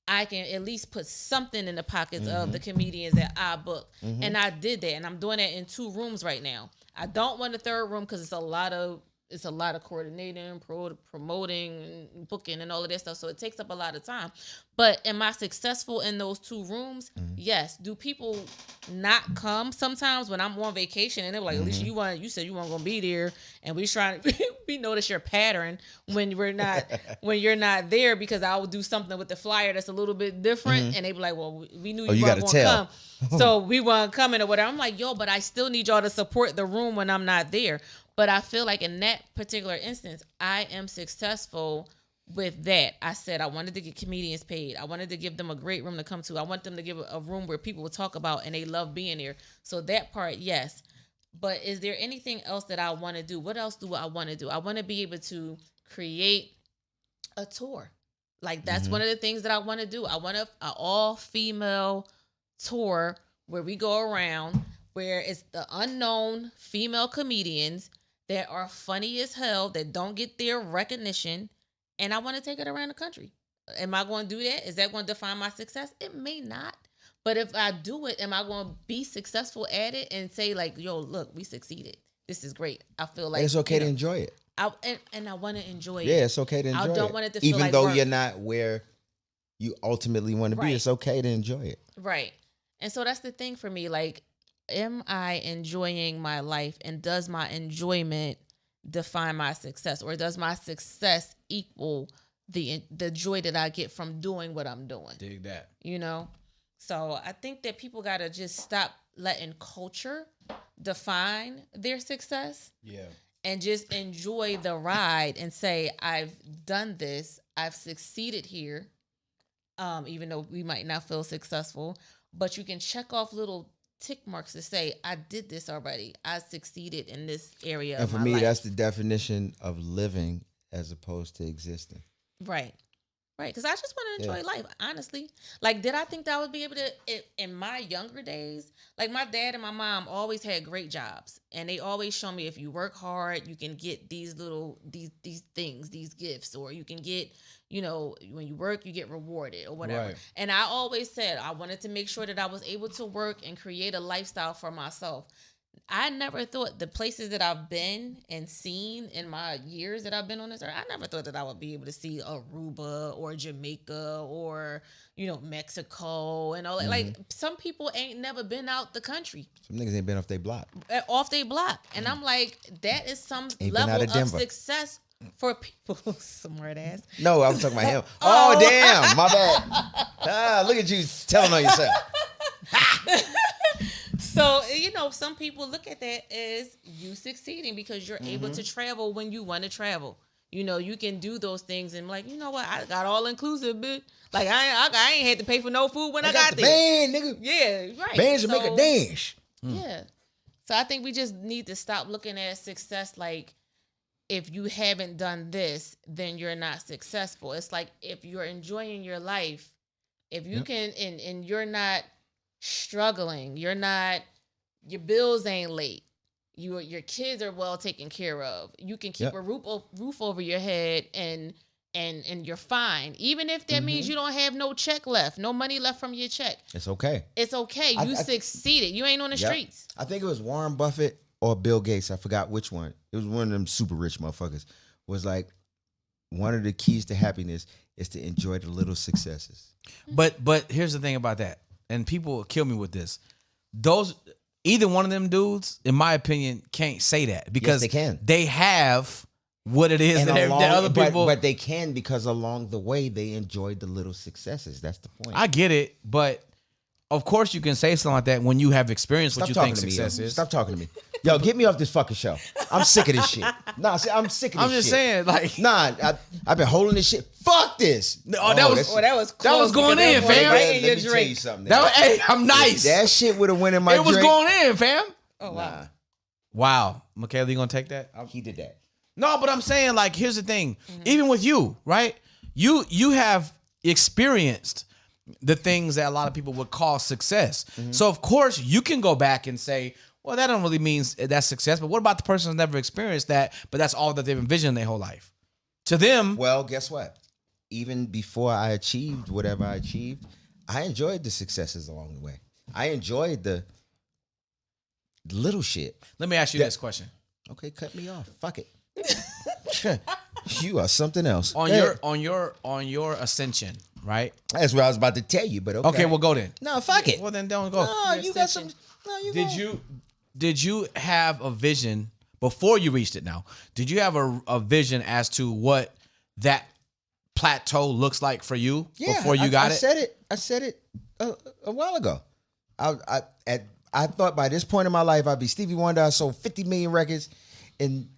I can at least put something in the pockets of the comedians that I book. And I did that, and I'm doing that in 2 rooms right now. I don't want a 3rd room because it's a lot of coordinating, promoting, booking, and all of that stuff. So it takes up a lot of time. But am I successful in those 2 rooms? Yes. Do people not come sometimes when I'm on vacation and they're like, Alicia, you said you weren't gonna be there, and we notice your pattern when you're not there, because I will do something with the flyer that's a little bit different, and they be like, well, we knew you weren't gonna come, so we weren't coming or whatever. I'm like, yo, but I still need y'all to support the room when I'm not there. But I feel like in that particular instance, I am successful with that. I said I wanted to get comedians paid. I wanted to give them a great room to come to. I want them to give a room where people will talk about and they love being there. So that part, yes. But is there anything else that I want to do? What else do I want to do? I want to be able to create a tour. Like, that's one of the things that I want to do. I want an all-female tour where we go around, where it's the unknown female comedians that are funny as hell, that don't get their recognition, and I want to take it around the country. Am I going to do that? Is that going to define my success? It may not. But if I do it, am I going to be successful at it and say like, yo, look, we succeeded. This is great. I feel like it's okay to enjoy it. And I want to enjoy it. Yeah, it's okay to enjoy it. I don't want it to feel even like though work. you're not where you ultimately want to be. Right. It's okay to enjoy it. Right. And so that's the thing for me. Like, am I enjoying my life, and does my enjoyment define my success, or does my success equal the joy that I get from doing what I'm doing? Dig that. You know? So I think that people got to just stop letting culture define their success. Yeah. And just enjoy the ride and say, I've done this. I've succeeded here. Even though we might not feel successful, but you can check off little tick marks to say, I did this already. I succeeded in this area And for of my me, life. that's the definition of living as opposed to existing. Right. Right. Because I just want to enjoy life, honestly. Like, did I think that I would be able to, in my younger days, like my dad and my mom always had great jobs. And they always show me, if you work hard, you can get these things, these gifts, or you can get, you know, when you work, you get rewarded or whatever. Right. And I always said I wanted to make sure that I was able to work and create a lifestyle for myself. I never thought the places that I've been and seen in my years that I've been on this earth, I never thought that I would be able to see Aruba or Jamaica or, you know, Mexico and all that. Like, some people ain't never been out the country, Some niggas ain't been off their block. off their block. And I'm like, that is some Ain't been out level of of Denver. success for people. Smart ass. No, I was talking about him. Oh, damn. My bad. Look at you telling on yourself. So, you know, some people look at that as you succeeding because you're able to travel when you want to travel. You know, you can do those things and like, you know what? I got all inclusive, bitch. Like, I ain't had to pay for no food when I got the there. band, nigga. Yeah, right. Bands will make a dance. Yeah. So I think we just need to stop looking at success like, if you haven't done this, then you're not successful. It's like, if you're enjoying your life, if you can, and you're not struggling, your bills ain't late, your kids are well taken care of, you can keep a roof over your head, and you're fine, even if that means you don't have no check left, no money left from your check. It's okay. It's okay. You succeeded. You ain't on the streets. I think it was Warren Buffett or Bill Gates. I forgot which one. It was one of them super rich motherfuckers. Was like, one of the keys to happiness is to enjoy the little successes. But here's the thing about that, and people will kill me with this. Either one of them dudes, in my opinion, can't say that because they can. They have what it is that other people. But they can, because along the way they enjoyed the little successes. That's the point. I get it, but of course you can say something like that when you have experienced what you think success is. Stop talking to me. Yo, get me off this fucking show. I'm sick of this shit. Nah, I'm sick of this shit. I'm just saying, like, nah, I've been holding this shit. Fuck this. That was going in, fam. Right in your Let me tell you drink. something. hey, I'm nice. That shit would have went in my It was drink. going in, fam. Oh wow. Nah, Wow, Michaela, you gonna take that? he did that. No, but I'm saying, like, here's the thing. Even with you, right? You have experienced the things that a lot of people would call success. So of course you can go back and say, well, that don't really mean that's success. But what about the person who's never experienced that, but that's all that they've envisioned their whole life? To them, Well, guess what? Even before I achieved whatever I achieved, I enjoyed the successes along the way. I enjoyed the little shit. let me ask you this question. Okay, cut me off. Fuck it. You are something else. On your ascension, right? That's what I was about to tell you, but okay. Okay, well, go then. No, fuck it. Well, then don't go. No, you got some. No, you Did you have a vision before you reached it now? Did you have a vision as to what that plateau looks like for you before you got it? I said it a while ago. I thought by this point in my life I'd be Stevie Wonder. I sold 50 million records, and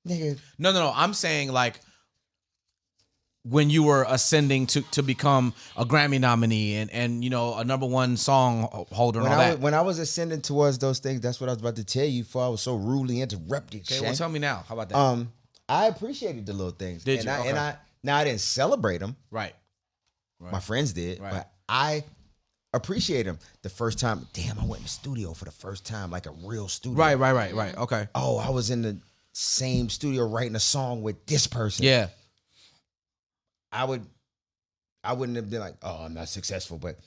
nigga. No. I'm saying, like, when you were ascending to become a Grammy nominee and you know, a #1 song holder and all that. When I was ascending towards those things, that's what I was about to tell you before I was so rudely interrupted. Okay, well, tell me now. How about that? I appreciated the little things. Did you? Okay. I didn't celebrate them. Right. My friends did, Right. but I appreciate them. The first time, damn, I went in the studio for the first time, like a real studio. Right. Okay. Oh, I was in the same studio writing a song with this person. Yeah. I wouldn't have been like, oh, I'm not successful, but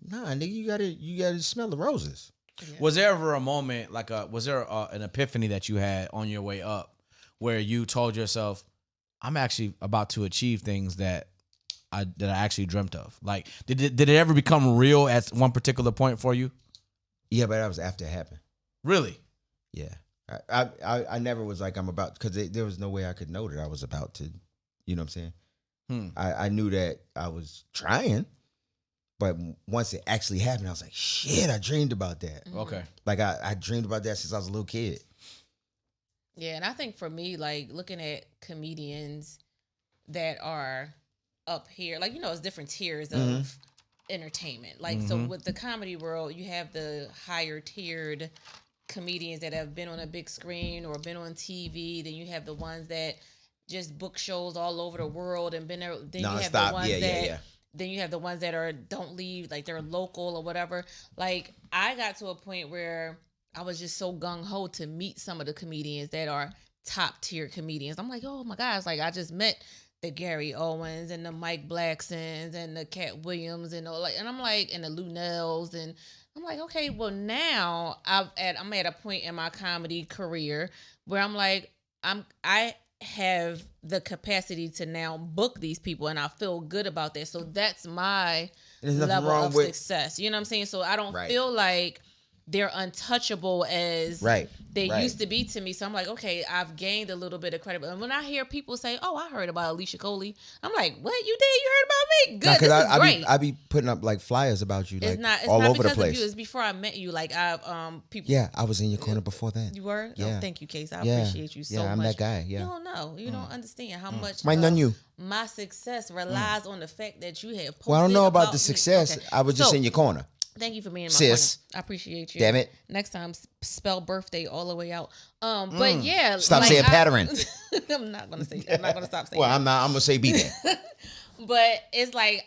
nah, nigga, you gotta smell the roses. Yeah. Was there ever a moment was there an epiphany that you had on your way up where you told yourself, I'm actually about to achieve things that I actually dreamt of? Like, did it ever become real at one particular point for you? Yeah, but that was after it happened. Really? Yeah. I never was like, I'm about, because there was no way I could know that I was about to, you know what I'm saying? I knew that I was trying, but once it actually happened, I was like, shit, I dreamed about that. Okay. Like, I dreamed about that since I was a little kid. Yeah, and I think for me, like, looking at comedians that are up here, like, it's different tiers of entertainment. Like, so with the comedy world, you have the higher tiered comedians that have been on a big screen or been on TV. Then you have the ones that just book shows all over the world and been there. Then you have the ones Then you have the ones that don't leave, like they're local or whatever. Like, I got to a point where I was just so gung-ho to meet some of the comedians that are top tier comedians. I'm like, oh my gosh, like I just met the Gary Owens and the Mike Blacksons and the Cat Williams and all, like, and I'm like, and the Lunells, and I'm like, okay, well now I'm at a point in my comedy career where I'm like, I have the capacity to now book these people, and I feel good about that. So that's my level of success. You know what I'm saying? So I don't feel like they're untouchable as they used to be to me. So I'm like, okay, I've gained a little bit of credit. And when I hear people say, oh, I heard about Alicia Coley, I'm like, what? You did? You heard about me? Good. This is great. I be putting up like flyers about you, like it's all not over the because place. of you. It's before I met you. Like, I've people. Yeah, I was in your corner before then. You were? Yeah. Oh, thank you, Case. I appreciate you so much. Yeah, I'm that guy. Yeah. You don't know. You don't understand how much my success relies on the fact that you have posted. Well, I don't know about the me. success. Okay. I was just in your corner. Thank you for being in my Sis. corner. I appreciate you. Damn it. Next time, spell birthday all the way out. But yeah. Stop saying pattern. I'm not going to stop saying Well, I'm going to say be there. But it's like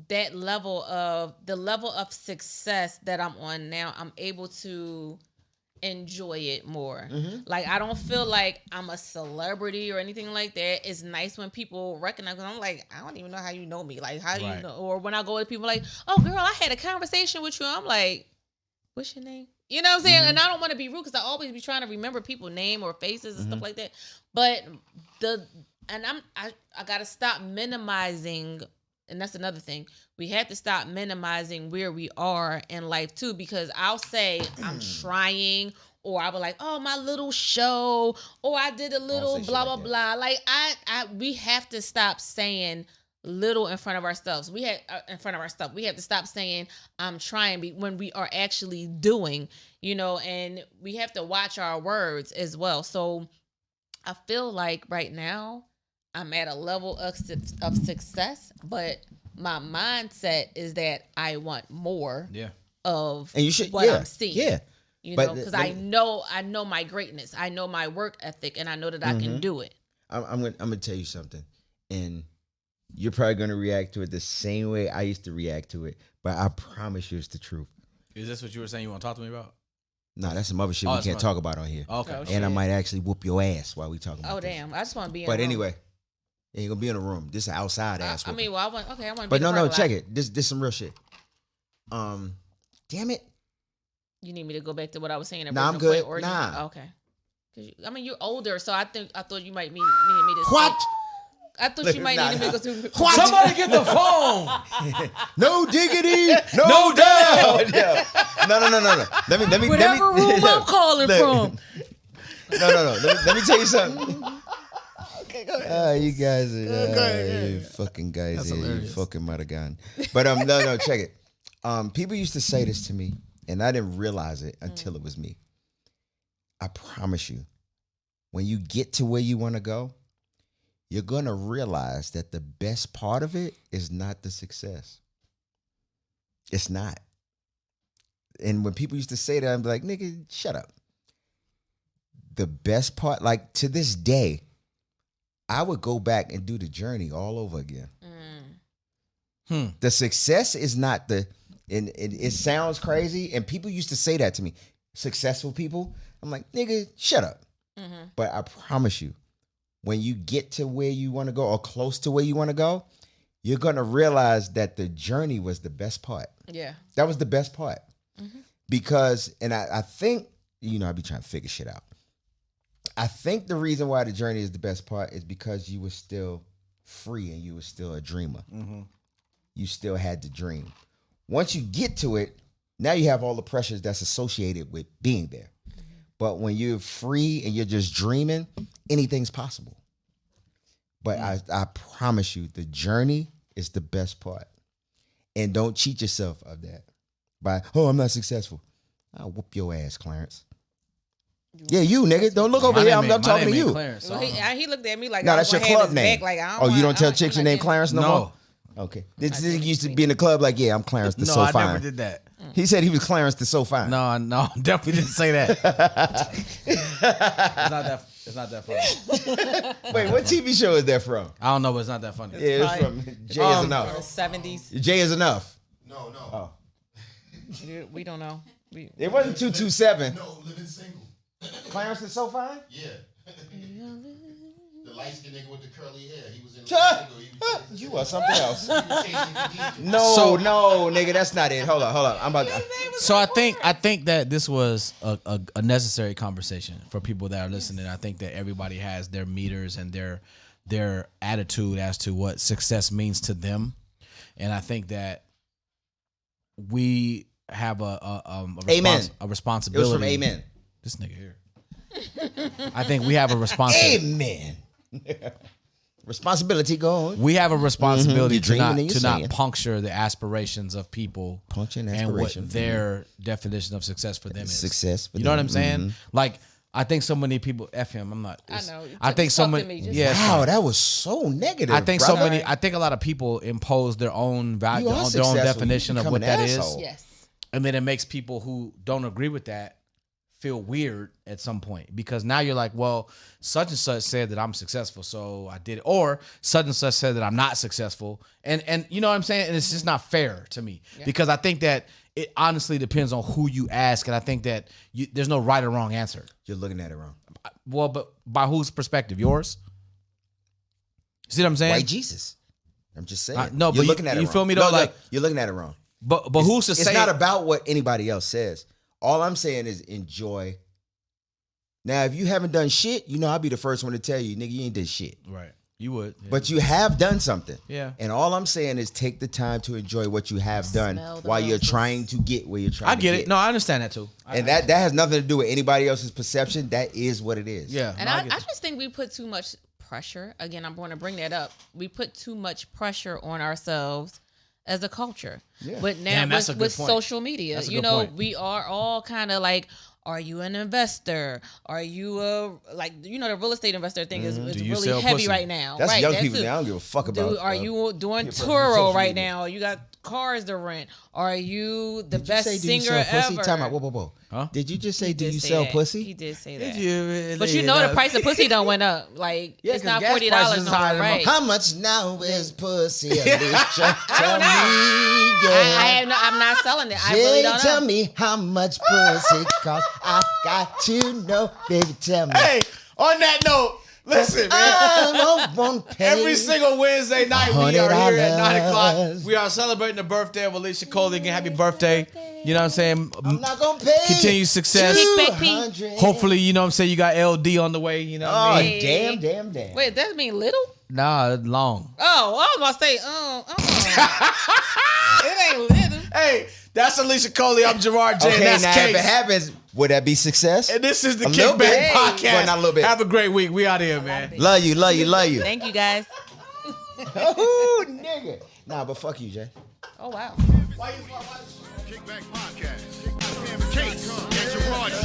the level of success that I'm on now, I'm able to enjoy it more. Like, I don't feel like I'm a celebrity or anything like that. It's nice when people recognize, because I'm like, I don't even know how you know me. Like, how do you know? Or when I go to people like, oh girl, I had a conversation with you. I'm like, what's your name? You know what I'm saying? And I don't want to be rude, because I always be trying to remember people's name or faces and stuff like that. But I gotta stop minimizing. And that's another thing. We have to stop minimizing where we are in life too, because I'll say I'm trying, or I'll be like, oh, my little show, or I did a little blah, blah, blah. Like, we have to stop saying little in front of our stuff. We have to stop saying I'm trying when we are actually doing, and we have to watch our words as well. So I feel like right now I'm at a level of success, but my mindset is that I want more of and you should, what I'm seeing. Yeah. Because I know my greatness. I know my work ethic, and I know that I can do it. I'm gonna tell you something, and you're probably gonna react to it the same way I used to react to it, but I promise you it's the truth. Is this what you were saying you want to talk to me about? Nah, that's some other shit we can't talk about on here. Okay. And I might actually whoop your ass while we talking about this. Damn. I just want to be in But a room. anyway, you're going to be in a room. This is an outside ass whooping. I want to be But no, check check it. This some real shit. Damn it. You need me to go back to what I was saying? Nah, I'm good. Okay. You're older, so I thought you might need me to... What? I thought you might need me to go through... What? Somebody get the phone! No diggity, no doubt. Yeah. No. Let me. Whatever room I'm calling from. No. Let me tell you something. Okay, go ahead. You guys are you fucking guys. You fucking Madagan. But no, check it. People used to say this to me, and I didn't realize it until it was me. I promise you, when you get to where you want to go, you're going to realize that the best part of it is not the success. It's not. And when people used to say that, I'm like, nigga, shut up. The best part, like to this day, I would go back and do the journey all over again. The success is not the. And it sounds crazy, and people used to say that to me. Successful people, I'm like, nigga, shut up. But I promise you, when you get to where you want to go or close to where you want to go, you're gonna realize that the journey was the best part. Yeah, that was the best part. Because, and I think, I be trying to figure shit out. I think the reason why the journey is the best part is because you were still free and you were still a dreamer. You still had the dream. Once you get to it, now you have all the pressures that's associated with being there. But when you're free and you're just dreaming, anything's possible. But I promise you, the journey is the best part. And don't cheat yourself of that by, I'm not successful. I'll whoop your ass, Clarence. Yeah, you, nigga. Don't look over here. I'm talking to you. Clarence, well, he looked at me like, no, that's your club name. Back, like, you don't tell chicks your name Clarence no more? Okay. This didn't used to be in the club like, I'm Clarence the no, So Fine. I never did that. He said he was Clarence the So Fine. No, definitely didn't say that. It's not that funny. Wait, what TV show is that from? I don't know, but it's not that funny. Yeah, it's from Jay is Enough. 70s. Jay is Enough. No. Oh. We don't know. It wasn't 227. No, living single. Clarence the So Fine? Yeah. The light skinned nigga with the curly hair. He was in Chuck! single. You are something else. He was chasing the No, nigga, that's not it. Hold on. I'm about to. So I think that this was a necessary conversation for people that are listening. I think that everybody has their meters and their attitude as to what success means to them, and I think that we have a responsibility. It was from Amen. This nigga here. I think we have a responsibility. Amen. Responsibility, go on. We have a responsibility You're dreaming and to you're not saying. puncture the aspirations of people, Puncturing and aspiration. what their definition of success for them is. Success for You know what them. I'm saying? Like, I think so many people. F him. I'm not. I know. I think so Talk to many. me, just- Yeah. it's Wow, fine. that was so negative. I think brother. so many. I think a lot of people impose their own value, You are their own successful. definition You of become what an that is, asshole. Yes. and then it makes people who don't agree with that feel weird at some point, because now you're like, well, such and such said that I'm successful, so I did it, or such and such said that I'm not successful, and you know what I'm saying, and it's just not fair to me, because I think that it honestly depends on who you ask, and I think that there's no right or wrong answer. You're looking at it wrong. Well, but by whose perspective? Yours? See what I'm saying? White Jesus. I'm just saying. No, you're but looking at it you wrong. feel me though? No, Like, you're looking at it wrong. but who's to It's say? not about what anybody else says. All I'm saying is enjoy. Now, if you haven't done shit, I'll be the first one to tell you, nigga, you ain't did shit. Right. You would. Yeah. But you have done something. Yeah. And all I'm saying is take the time to enjoy what you have done Smell the while you're roses. trying to get where you're trying I to get it. No, I understand that too. And that has nothing to do with anybody else's perception. That is what it is. Yeah. And no, I get just think we put too much pressure. Again, I'm going to bring that up. We put too much pressure on ourselves as a culture. Yeah. But now Damn, that's a good with point. social media, That's a good point. we are all kind of like, are you an investor? Are you the real estate investor thing is Do really you sell heavy pussy? right now. That's right, young that's people it. now. I don't give a fuck about Dude, are you doing people Turo social right media. now? You got cars to rent. Are you the Did you best say, do you singer sell pussy? ever? Time out. Whoa. Huh? Did you just say, He do did you say sell that. pussy? He did say that. you But the price of pussy don't went up. Like, Yeah, it's 'cause not gas $40 prices no is higher more, than right? How much now is pussy? Alicia, tell me. I'm not selling it. I really don't know. Tell me how much pussy costs. I got to know, baby. Tell me. Hey, on that note, listen, man. I won't pay. Every single Wednesday night we are here at 9 o'clock. $100. We are celebrating the birthday of Alicia Cole. Again, happy birthday. You know what I'm saying? I'm not gonna pay. Continue success. Kickback P. 200. Hopefully, you know what I'm saying, you got LD on the way. You know what Oh, I mean? Hey. damn. Wait, that mean little? Nah, long. Oh, I was about to say, it ain't little. Hey, that's Alicia Coley. I'm Gerard J. Okay, and that's now if it Case. happens, would that be success? And this is the A little Kickback bit. Podcast. But not a little bit. Have a great week. We out here, man. Love you. Thank you, guys. Oh, nigga. Nah, but fuck you, Jay. Oh, wow. Kickback Podcast. Cam and Case and Gerard J.